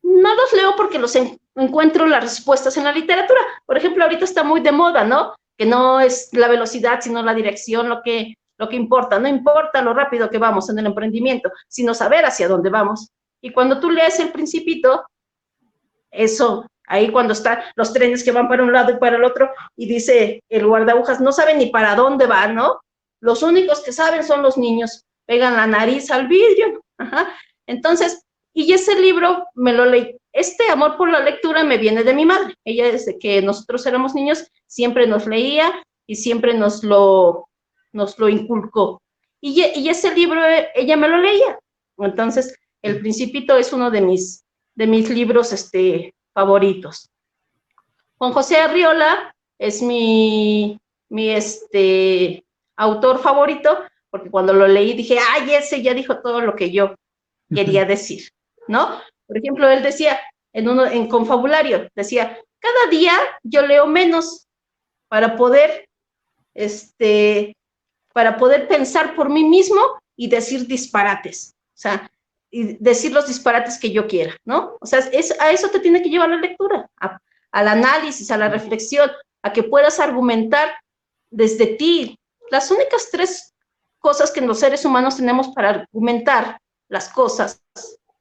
A: los leo porque los encuentro las respuestas en la literatura. Por ejemplo, ahorita está muy de moda, ¿no? Que no es la velocidad, sino la dirección lo que importa. No importa lo rápido que vamos en el emprendimiento, sino saber hacia dónde vamos. Y cuando tú lees El Principito, eso, ahí cuando están los trenes que van para un lado y para el otro, y dice el guardahojas, no saben ni para dónde van, ¿no? Los únicos que saben son los niños, pegan la nariz al vidrio. Ajá. Entonces, y ese libro me lo leí. Este amor por la lectura me viene de mi madre. Ella, desde que nosotros éramos niños, siempre nos leía y siempre nos lo inculcó. Y ese libro, ella me lo leía. Entonces, El Principito es uno de mis libros favoritos. Juan José Arriola es mi autor favorito, porque cuando lo leí dije, ay, ese ya dijo todo lo que yo quería decir, ¿no? Por ejemplo, él decía, en Confabulario, decía, cada día yo leo menos para poder pensar por mí mismo y decir disparates, o sea, y decir los disparates que yo quiera, ¿no? O sea, a eso te tiene que llevar la lectura, al análisis, a la reflexión, a que puedas argumentar desde ti. Las únicas 3 cosas que los seres humanos tenemos para argumentar las cosas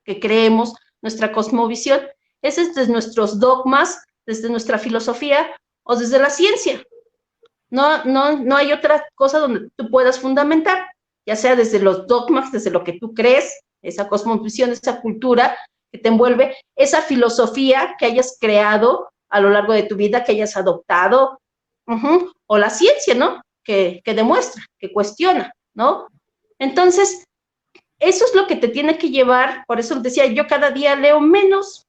A: que creemos, nuestra cosmovisión, es desde nuestros dogmas, desde nuestra filosofía o desde la ciencia. No hay otra cosa donde tú puedas fundamentar, ya sea desde los dogmas, desde lo que tú crees, esa cosmovisión, esa cultura que te envuelve, esa filosofía que hayas creado a lo largo de tu vida, que hayas adoptado, o la ciencia, ¿no? Que demuestra, que cuestiona, ¿no? Entonces, eso es lo que te tiene que llevar, por eso decía, yo cada día leo menos,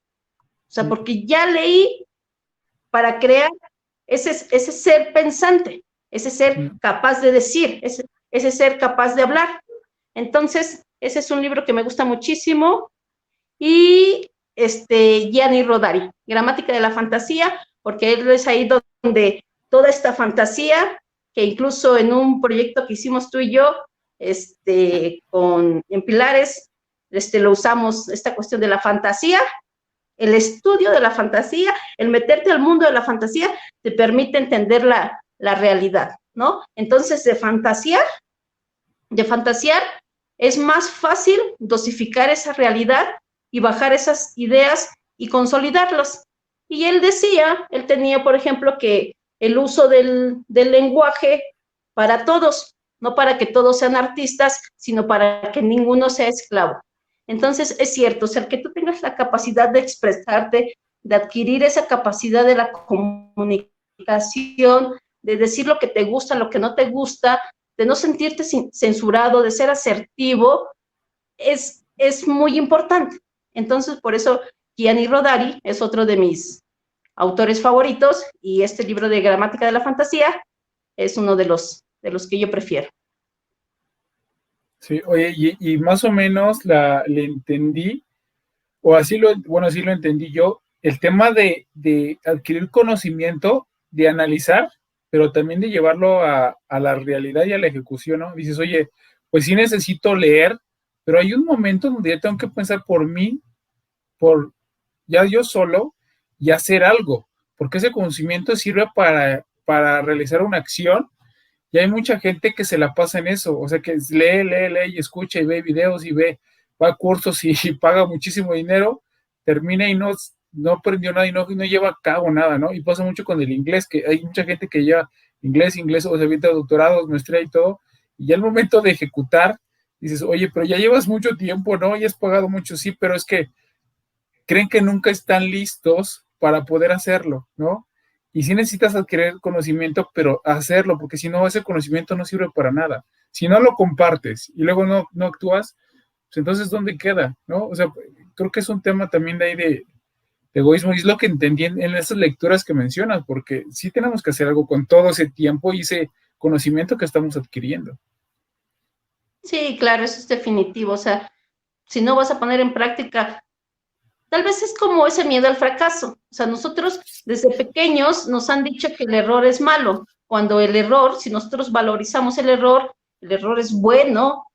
A: o sea, porque ya leí para crear ese ser pensante, ese ser capaz de decir, ese ser capaz de hablar. Entonces, ese es un libro que me gusta muchísimo. Y Gianni Rodari, Gramática de la Fantasía, porque él es ahí donde toda esta fantasía, que incluso en un proyecto que hicimos tú y yo, en Pilares, lo usamos, esta cuestión de la fantasía, el estudio de la fantasía, el meterte al mundo de la fantasía, te permite entender la realidad, ¿no? Entonces, de fantasear, es más fácil dosificar esa realidad y bajar esas ideas y consolidarlas. Y él tenía, por ejemplo, que el uso del lenguaje para todos, no para que todos sean artistas, sino para que ninguno sea esclavo. Entonces, es cierto, o sea, el que tú tengas la capacidad de expresarte, de adquirir esa capacidad de la comunicación, de decir lo que te gusta, lo que no te gusta, de no sentirte censurado, de ser asertivo, es muy importante. Entonces, por eso, Gianni Rodari es otro de mis autores favoritos, y este libro de Gramática de la Fantasía es uno de los que yo prefiero.
B: Sí, oye, y más o menos le entendí, o así lo entendí yo, el tema de adquirir conocimiento, de analizar, pero también de llevarlo a la realidad y a la ejecución, ¿no? Dices, oye, pues sí necesito leer, pero hay un momento donde ya tengo que pensar por mí, ya yo solo, y hacer algo, porque ese conocimiento sirve para realizar una acción. Y hay mucha gente que se la pasa en eso, o sea, que lee y escucha y ve videos y va a cursos y paga muchísimo dinero, termina y no aprendió nada y no lleva a cabo nada, ¿no? Y pasa mucho con el inglés, que hay mucha gente que lleva inglés, o se avienta doctorados, maestría y todo, y ya al momento de ejecutar, dices, oye, pero ya llevas mucho tiempo, ¿no? Y has pagado mucho, sí, pero es que creen que nunca están listos para poder hacerlo, ¿no? Y sí necesitas adquirir conocimiento, pero hacerlo, porque si no, ese conocimiento no sirve para nada. Si no lo compartes y luego no actúas, pues entonces, ¿dónde queda? ¿No? O sea, creo que es un tema también de ahí de egoísmo, y es lo que entendí en esas lecturas que mencionas, porque sí tenemos que hacer algo con todo ese tiempo y ese conocimiento que estamos adquiriendo.
A: Sí, claro, eso es definitivo. O sea, si no vas a poner en práctica, tal vez es como ese miedo al fracaso. O sea, nosotros desde pequeños nos han dicho que el error es malo, cuando el error, si nosotros valorizamos el error es bueno.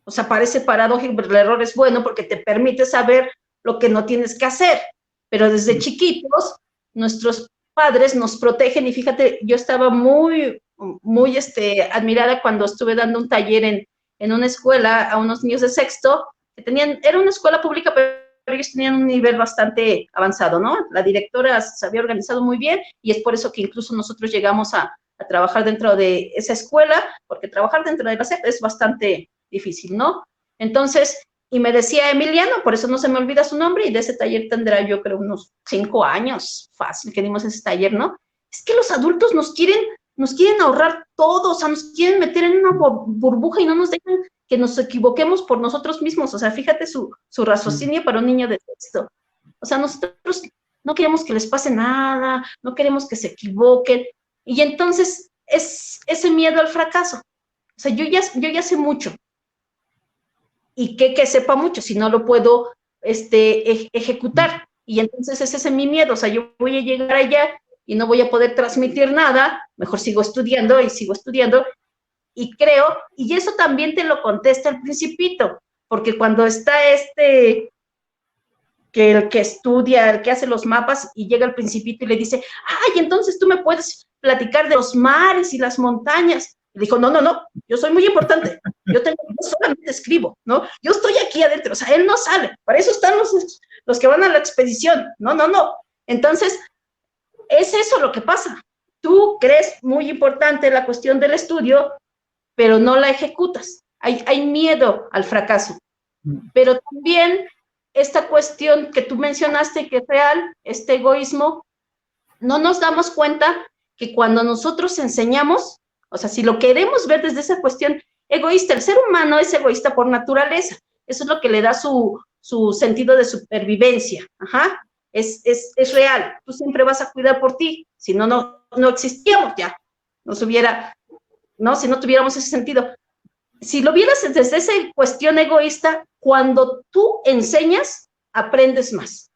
A: O sea, parece paradójico, pero el error es bueno porque te permite saber lo que no tienes que hacer. Pero desde chiquitos, nuestros padres nos protegen, y fíjate, yo estaba muy admirada cuando estuve dando un taller en una escuela a unos niños de sexto, que era una escuela pública, pero ellos tenían un nivel bastante avanzado, ¿no? La directora se había organizado muy bien, y es por eso que incluso nosotros llegamos a trabajar dentro de esa escuela, porque trabajar dentro de la SEP es bastante difícil, ¿no? Entonces, y me decía Emiliano, por eso no se me olvida su nombre, y de ese taller tendrá, yo creo, unos 5 años, fácil, que dimos ese taller, ¿no? Es que los adultos nos quieren ahorrar todo, o sea, nos quieren meter en una burbuja y no nos dejan que nos equivoquemos por nosotros mismos. O sea, fíjate su raciocinio para un niño de sexto. O sea, nosotros no queremos que les pase nada, no queremos que se equivoquen, y entonces es ese miedo al fracaso. O sea, yo ya sé mucho, y que sepa mucho si no lo puedo ejecutar, y entonces ese es mi miedo. O sea, yo voy a llegar allá y no voy a poder transmitir nada, mejor sigo estudiando, y creo, y eso también te lo contesta el Principito, porque cuando está que el que estudia, el que hace los mapas, y llega el Principito y le dice, ay, entonces tú me puedes platicar de los mares y las montañas. Y dijo, no, yo soy muy importante, yo solamente escribo, ¿no? Yo estoy aquí adentro, o sea, él no sale, para eso están los que van a la expedición, no. Entonces, es eso lo que pasa. Tú crees muy importante la cuestión del estudio, pero no la ejecutas. Hay miedo al fracaso. Pero también esta cuestión que tú mencionaste, que es real, este egoísmo, no nos damos cuenta que cuando nosotros enseñamos, o sea, si lo queremos ver desde esa cuestión egoísta, el ser humano es egoísta por naturaleza. Eso es lo que le da su sentido de supervivencia. Ajá. Es real. Tú siempre vas a cuidar por ti. Si no existíamos ya. Si no tuviéramos ese sentido. Si lo vieras desde esa cuestión egoísta, cuando tú enseñas, aprendes más.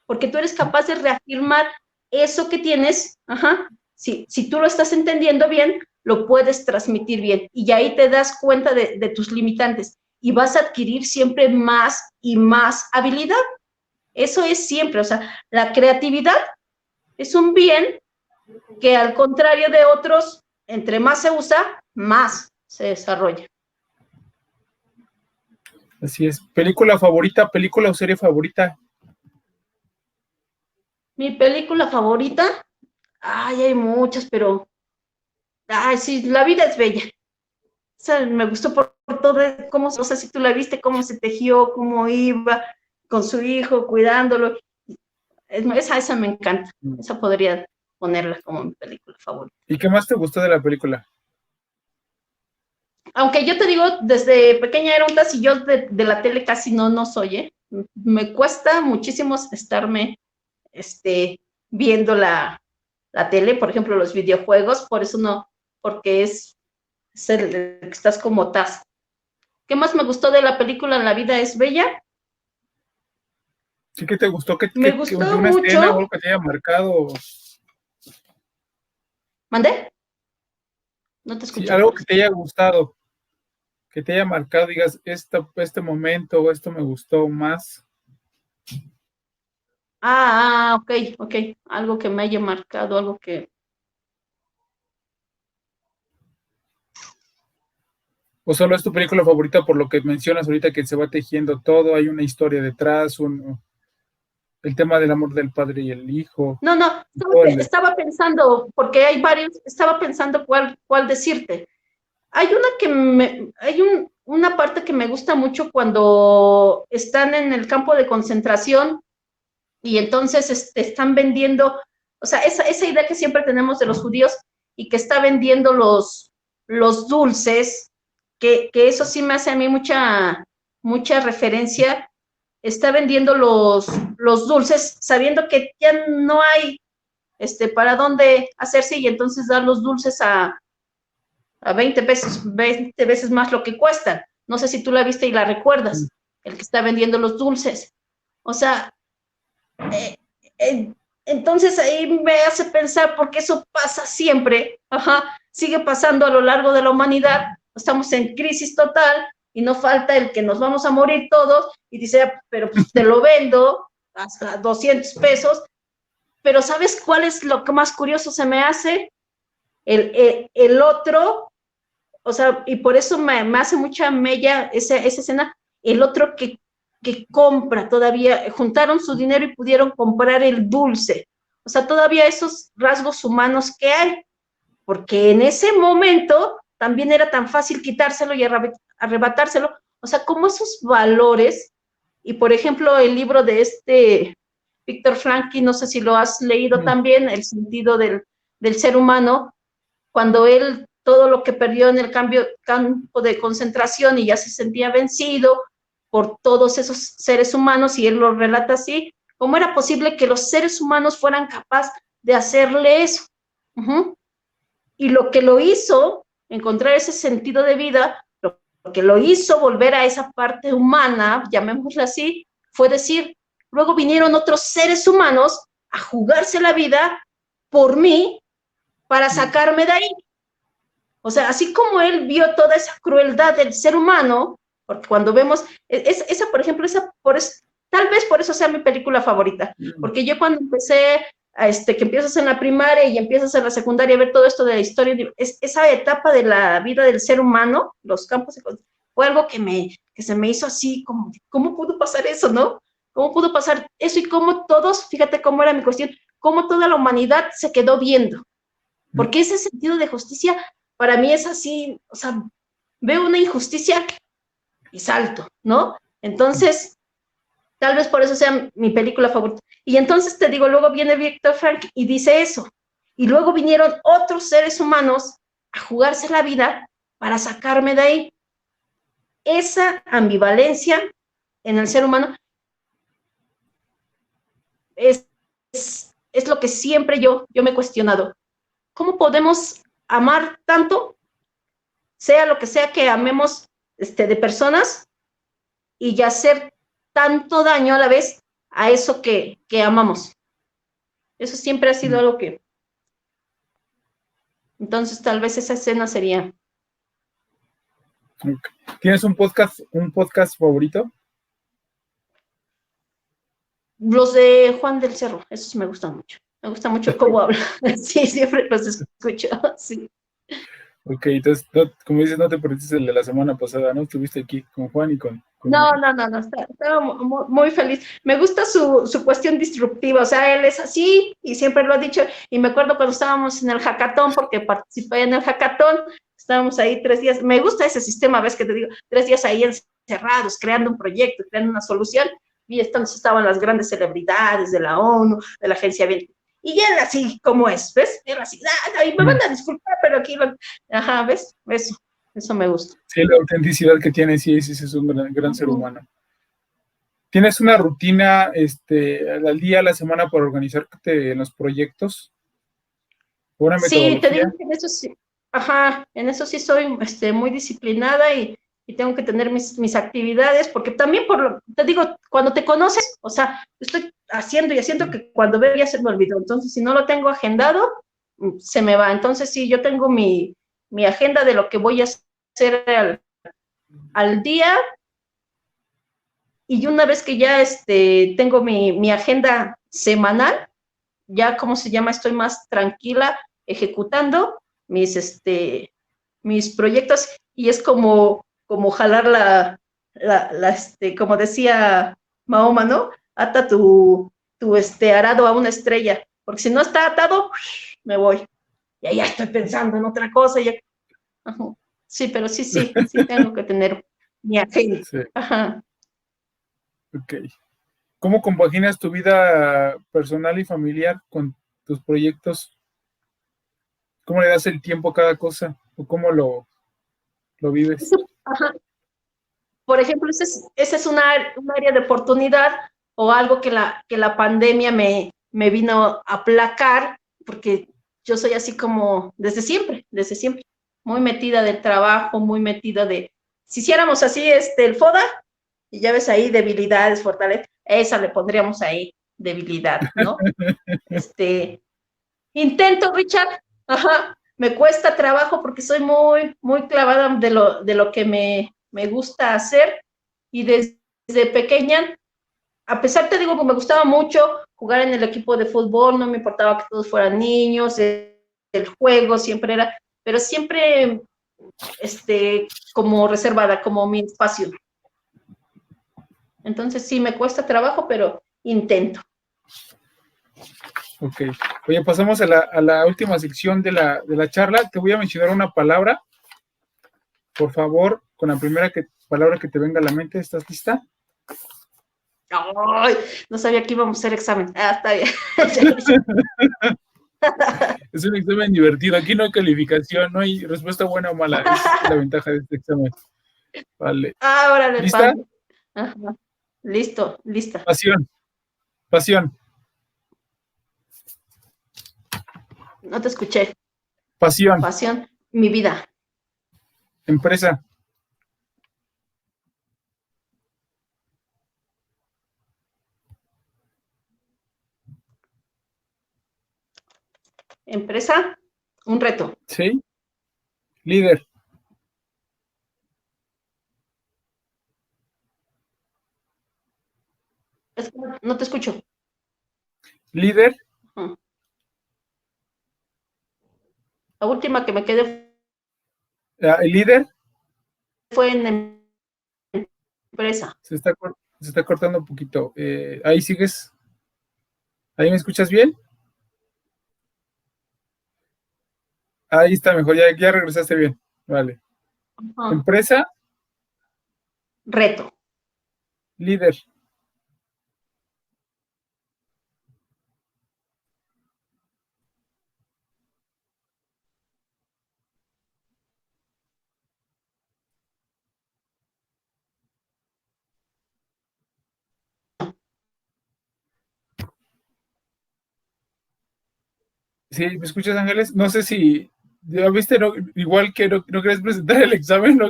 A: Porque tú eres capaz de reafirmar eso que tienes. Ajá. Si tú lo estás entendiendo bien, lo puedes transmitir bien. Y ahí te das cuenta de tus limitantes y vas a adquirir siempre más y más habilidad. Eso es siempre, o sea, la creatividad es un bien que al contrario de otros, entre más se usa, más se desarrolla.
B: Así es. ¿Película favorita, película o serie favorita?
A: Mi película favorita, ay, hay muchas, pero, ay, sí, La vida es bella. O sea, me gustó por todo, cómo, no sé si tú la viste, cómo se tejió, cómo iba con su hijo, cuidándolo. Esa me encanta, esa podría ponerla como mi película favorita.
B: ¿Y qué más te gustó de la película?
A: Aunque yo te digo, desde pequeña era un tas y yo de la tele casi no soy, ¿eh? Me cuesta muchísimo estarme viendo la tele, por ejemplo, los videojuegos, por eso no, porque es el que estás como tas. ¿Qué más me gustó de la película La vida es bella?
B: ¿Sí que te gustó?
A: Me
B: Que
A: gustó
B: una escena o
A: mucho.
B: algo que te haya marcado?
A: ¿Mandé? No te
B: Sí,
A: escucho.
B: algo que te haya gustado, que te haya marcado, digas, este momento o esto me gustó más.
A: Ok. Algo que me haya marcado, algo que...
B: ¿O solo es tu película favorita por lo que mencionas ahorita que se va tejiendo todo? Hay una historia detrás, el tema del amor del padre y el hijo.
A: No, estaba pensando, porque hay varios, estaba pensando cuál decirte. Hay una parte que me gusta mucho cuando están en el campo de concentración y entonces están vendiendo, o sea, esa idea que siempre tenemos de los judíos y que está vendiendo los dulces, que eso sí me hace a mí mucha referencia, está vendiendo los dulces sabiendo que ya no hay para dónde hacerse y entonces dar los dulces a 20 veces más lo que cuestan. No sé si tú la viste y la recuerdas, el que está vendiendo los dulces. O sea, entonces ahí me hace pensar, porque eso pasa siempre, sigue pasando a lo largo de la humanidad, estamos en crisis total y no falta el que nos vamos a morir todos y dice, pero pues te lo vendo hasta 200 pesos, pero ¿sabes cuál es lo que más curioso se me hace? El otro, o sea, y por eso me hace mucha mella esa escena, el otro que compra todavía, juntaron su dinero y pudieron comprar el dulce. O sea, todavía esos rasgos humanos que hay, porque en ese momento también era tan fácil quitárselo y arrebatárselo. O sea, como esos valores, y por ejemplo, el libro de Víctor Frankl, no sé si lo has leído también, El sentido del ser humano, cuando él todo lo que perdió en el campo de concentración y ya se sentía vencido por todos esos seres humanos, y él lo relata así, ¿cómo era posible que los seres humanos fueran capaces de hacerle eso? Y lo que lo hizo, encontrar ese sentido de vida, lo que lo hizo volver a esa parte humana, llamémosla así, fue decir, luego vinieron otros seres humanos a jugarse la vida por mí para sacarme de ahí. O sea, así como él vio toda esa crueldad del ser humano, porque cuando vemos, esa por ejemplo, tal vez por eso sea mi película favorita, porque yo cuando empecé, que empiezas en la primaria y empiezas en la secundaria a ver todo esto de la historia, esa etapa de la vida del ser humano, los campos, fue algo que se me hizo así, como, ¿cómo pudo pasar eso, no? ¿Cómo pudo pasar eso? Y cómo todos, fíjate cómo era mi cuestión, cómo toda la humanidad se quedó viendo, porque ese sentido de justicia para mí es así, o sea, veo una injusticia y salto, ¿no? Entonces, tal vez por eso sea mi película favorita. Y entonces te digo, luego viene Víctor Frankl y dice eso. Y luego vinieron otros seres humanos a jugarse la vida para sacarme de ahí. Esa ambivalencia en el ser humano es lo que siempre yo me he cuestionado. ¿Cómo podemos amar tanto, sea lo que sea que amemos de personas, y hacer tanto daño a la vez a eso que amamos? Eso siempre ha sido algo que Entonces, tal vez esa escena sería.
B: Okay. ¿Tienes un podcast favorito?
A: Los de Juan del Cerro, esos me gustan mucho. Me gusta mucho cómo habla. Sí, siempre los escucho. Sí.
B: Ok, entonces, como dices, no te perdiste el de la semana pasada, ¿no? Estuviste aquí con Juan y con
A: No, estaba muy feliz. Me gusta su cuestión disruptiva, o sea, él es así y siempre lo ha dicho. Y me acuerdo cuando estábamos en el hackathon, porque participé en el hackathon, estábamos ahí 3 días. Me gusta ese sistema, ves que te digo, 3 días ahí encerrados, creando un proyecto, creando una solución. Y entonces estaban las grandes celebridades de la ONU, de la Agencia Ambiental. Y él así, como es, ¿ves? Él así, y me van a disculpar, pero aquí ajá, ¿ves? Eso me gusta.
B: Sí, la autenticidad que tiene, sí, es un gran ser humano. ¿Tienes una rutina al día, a la semana para organizarte en los proyectos? ¿Una metodología?
A: Sí, te digo que en eso sí, ajá, en eso sí soy muy disciplinada y tengo que tener mis actividades, porque también te digo, cuando te conoces, o sea, estoy haciendo y haciendo que cuando veo ya se me olvidó. Entonces, si no lo tengo agendado, se me va. Entonces, sí, yo tengo mi agenda de lo que voy a hacer al día, y una vez que ya tengo mi agenda semanal, ya, ¿cómo se llama? Estoy más tranquila ejecutando mis proyectos, y es como jalar como decía Mahoma, ¿no? Ata tu arado a una estrella, porque si no está atado, me voy. Y ya estoy pensando en otra cosa. Ya. Sí, pero sí tengo que tener mi agenda.
B: Sí.
A: Ajá.
B: Ok. ¿Cómo compaginas tu vida personal y familiar con tus proyectos? ¿Cómo le das el tiempo a cada cosa? ¿O cómo lo vives?
A: Ajá. Por ejemplo, ese es un área de oportunidad, o algo que la pandemia me vino a aplacar, porque yo soy así como desde siempre, muy metida del trabajo, muy metida si hiciéramos así el FODA, y ya ves ahí debilidades, fortalezas, esa le pondríamos ahí, debilidad, ¿no? Intento, Richard, ajá, me cuesta trabajo porque soy muy, muy clavada de lo que me gusta hacer, y desde pequeña, a pesar, te digo, que me gustaba mucho jugar en el equipo de fútbol, no me importaba que todos fueran niños, el juego siempre era, pero siempre como reservada, como mi espacio. Entonces sí, me cuesta trabajo, pero intento.
B: Ok. Oye, pasamos a la última sección de la charla. Te voy a mencionar una palabra. Por favor, con la primera palabra que te venga a la mente. ¿Estás lista?
A: Ay, no sabía que íbamos a hacer examen. Está bien.
B: Es un examen divertido. Aquí no hay calificación, no hay respuesta buena o mala. Esa es la ventaja de este examen. Vale.
A: Órale,
B: ¿Lista?
A: Ajá. Listo, lista.
B: Pasión.
A: No te escuché.
B: Pasión.
A: Mi vida.
B: Empresa.
A: Empresa, un reto.
B: Sí. Líder.
A: No te escucho.
B: Líder.
A: La última que me quedé
B: El líder.
A: fue en empresa.
B: Se está cortando un poquito. Ahí sigues. ¿Ahí me escuchas bien? Ahí está mejor, ya regresaste bien. Vale. Empresa.
A: Reto.
B: Líder. Sí, ¿me escuchas, Ángeles? No sé si, ¿ya viste? No, igual que no quieres presentar el examen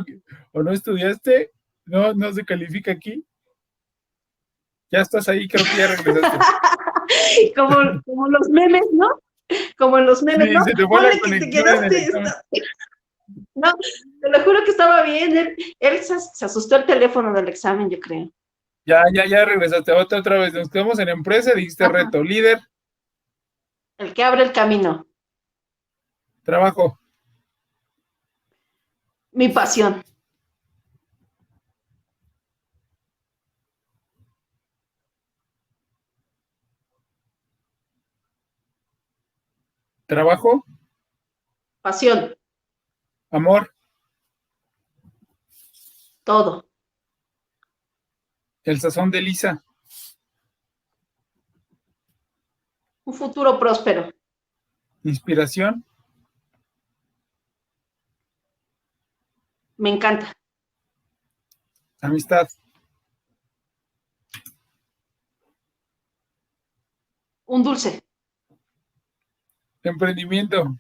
B: o no estudiaste, no se califica aquí. Ya estás ahí, creo que ya regresaste.
A: como los memes, ¿no? Como en los memes,
B: Sí,
A: ¿no?
B: se te fue la
A: Ponle que te
B: conexión en el
A: quedaste.
B: examen.
A: No, te lo juro que estaba bien. Él se asustó el teléfono del examen, yo creo.
B: Ya regresaste. Otra vez. Nos quedamos en empresa, dijiste
A: Ajá.
B: reto. Líder,
A: El que abre el camino.
B: trabajo,
A: Mi pasión.
B: trabajo,
A: Pasión.
B: amor,
A: Todo.
B: el sazón de Lisa,
A: Un futuro próspero.
B: inspiración,
A: Me encanta.
B: amistad,
A: Un dulce.
B: emprendimiento,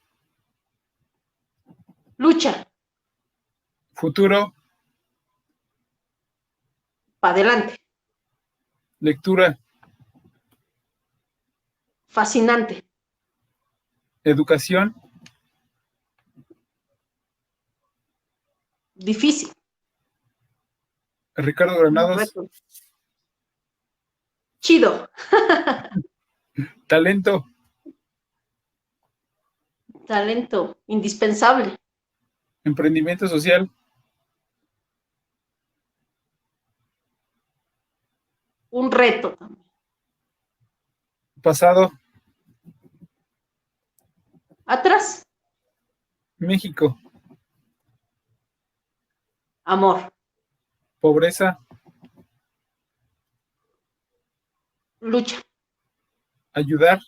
A: Lucha.
B: futuro,
A: Para adelante.
B: lectura,
A: Fascinante.
B: educación,
A: Difícil.
B: Ricardo
A: Un
B: Granados,
A: reto. Chido.
B: talento,
A: Talento. Indispensable.
B: emprendimiento social,
A: Un reto también.
B: pasado,
A: Atrás.
B: México,
A: Amor.
B: pobreza,
A: Lucha.
B: ayudar,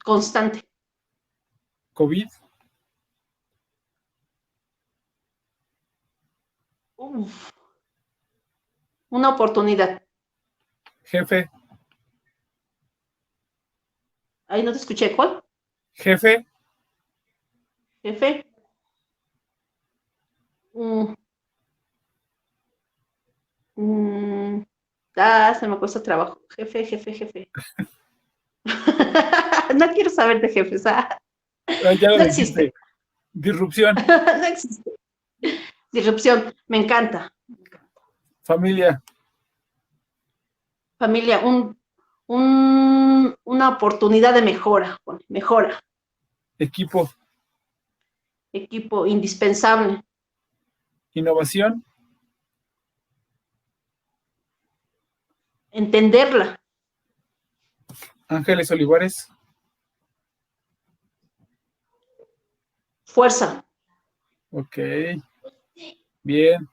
A: Constante.
B: COVID,
A: Uf. Una oportunidad.
B: jefe,
A: Ahí no te escuché. ¿Cuál?
B: jefe,
A: Jefe. Mm. Se me cuesta trabajo. Jefe. No quiero saber de jefes.
B: ya lo
A: No
B: dijiste,
A: existe.
B: disrupción,
A: No existe. Disrupción. Me encanta.
B: familia,
A: Familia, una oportunidad de mejora. Mejora.
B: equipo,
A: Equipo indispensable.
B: innovación,
A: Entenderla.
B: Ángeles Olivares,
A: Fuerza.
B: ok, bien.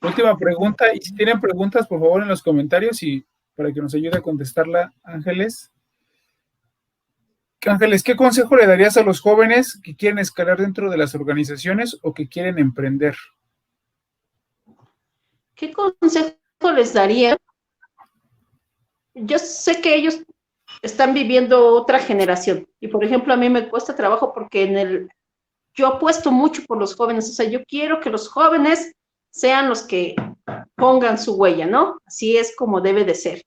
B: Última pregunta, y si tienen preguntas, por favor, en los comentarios y para que nos ayude a contestarla, Ángeles. Ángeles, ¿qué consejo le darías a los jóvenes que quieren escalar dentro de las organizaciones o que quieren emprender?
A: ¿Qué consejo les daría? Yo sé que ellos están viviendo otra generación y, por ejemplo, a mí me cuesta trabajo porque yo apuesto mucho por los jóvenes, o sea, yo quiero que los jóvenes sean los que pongan su huella, ¿no? Así es como debe de ser.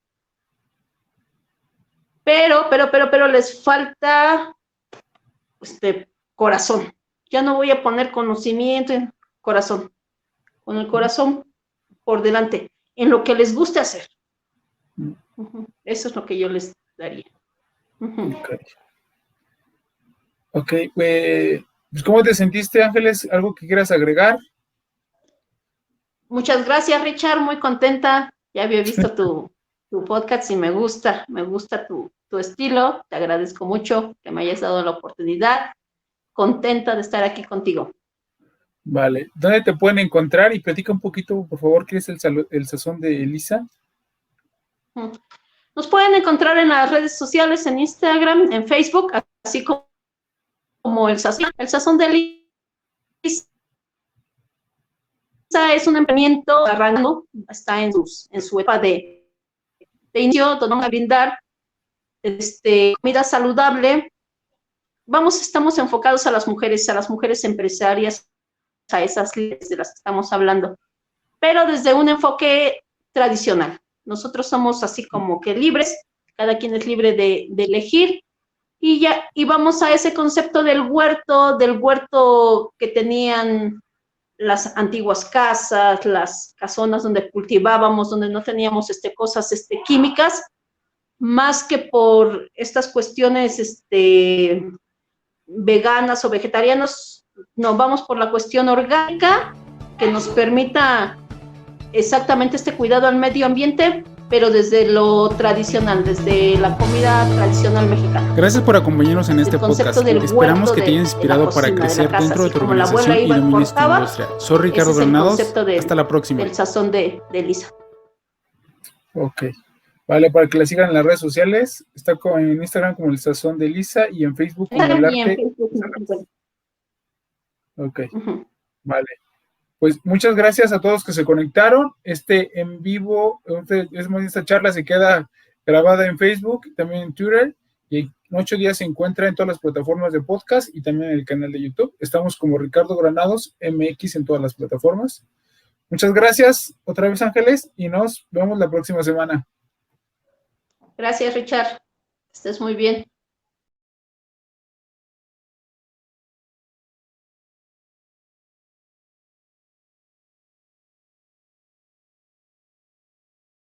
A: Pero les falta corazón. Ya no voy a poner conocimiento en corazón. Con el corazón por delante, en lo que les guste hacer. Eso es lo que yo les daría.
B: Ok, pues, ¿cómo te sentiste, Ángeles? ¿Algo que quieras agregar?
A: Muchas gracias, Richard, muy contenta. Ya había visto tu podcast y me gusta tu estilo. Te agradezco mucho que me hayas dado la oportunidad. Contenta de estar aquí contigo.
B: Vale, ¿dónde te pueden encontrar? Y platica un poquito, por favor, ¿qué es el sazón de Elisa?
A: Nos pueden encontrar en las redes sociales, en Instagram, en Facebook, así como el sazón de Elisa. Es un emprendimiento arrancando, está en su etapa de inicio, donde vamos a brindar comida saludable. Estamos enfocados a las mujeres empresarias, a esas líderes de las que estamos hablando, pero desde un enfoque tradicional. Nosotros somos así como que libres, cada quien es libre de elegir. Y vamos a ese concepto del huerto que tenían las antiguas casas, las casonas donde cultivábamos, donde no teníamos cosas químicas, más que por estas cuestiones veganas o vegetarianos, nos vamos por la cuestión orgánica que nos permita exactamente cuidado al medio ambiente, pero desde lo tradicional, desde la comida tradicional mexicana.
B: Gracias por acompañarnos en este podcast. Esperamos que te haya inspirado para crecer dentro de tu organización y domines tu industria. Soy Ricardo Granados. Hasta la próxima.
A: El sazón de Lisa.
B: Ok. Vale, para que la sigan en las redes sociales, está en Instagram como El Sazón de Lisa y en Facebook como El Arte. Ok, vale. Pues muchas gracias a todos que se conectaron. En vivo, esta charla se queda grabada en Facebook, también en Twitter, y en 8 días se encuentra en todas las plataformas de podcast y también en el canal de YouTube. Estamos como Ricardo Granados MX en todas las plataformas. Muchas gracias otra vez, Ángeles, y nos vemos la próxima semana.
A: Gracias, Richard. Estés muy bien.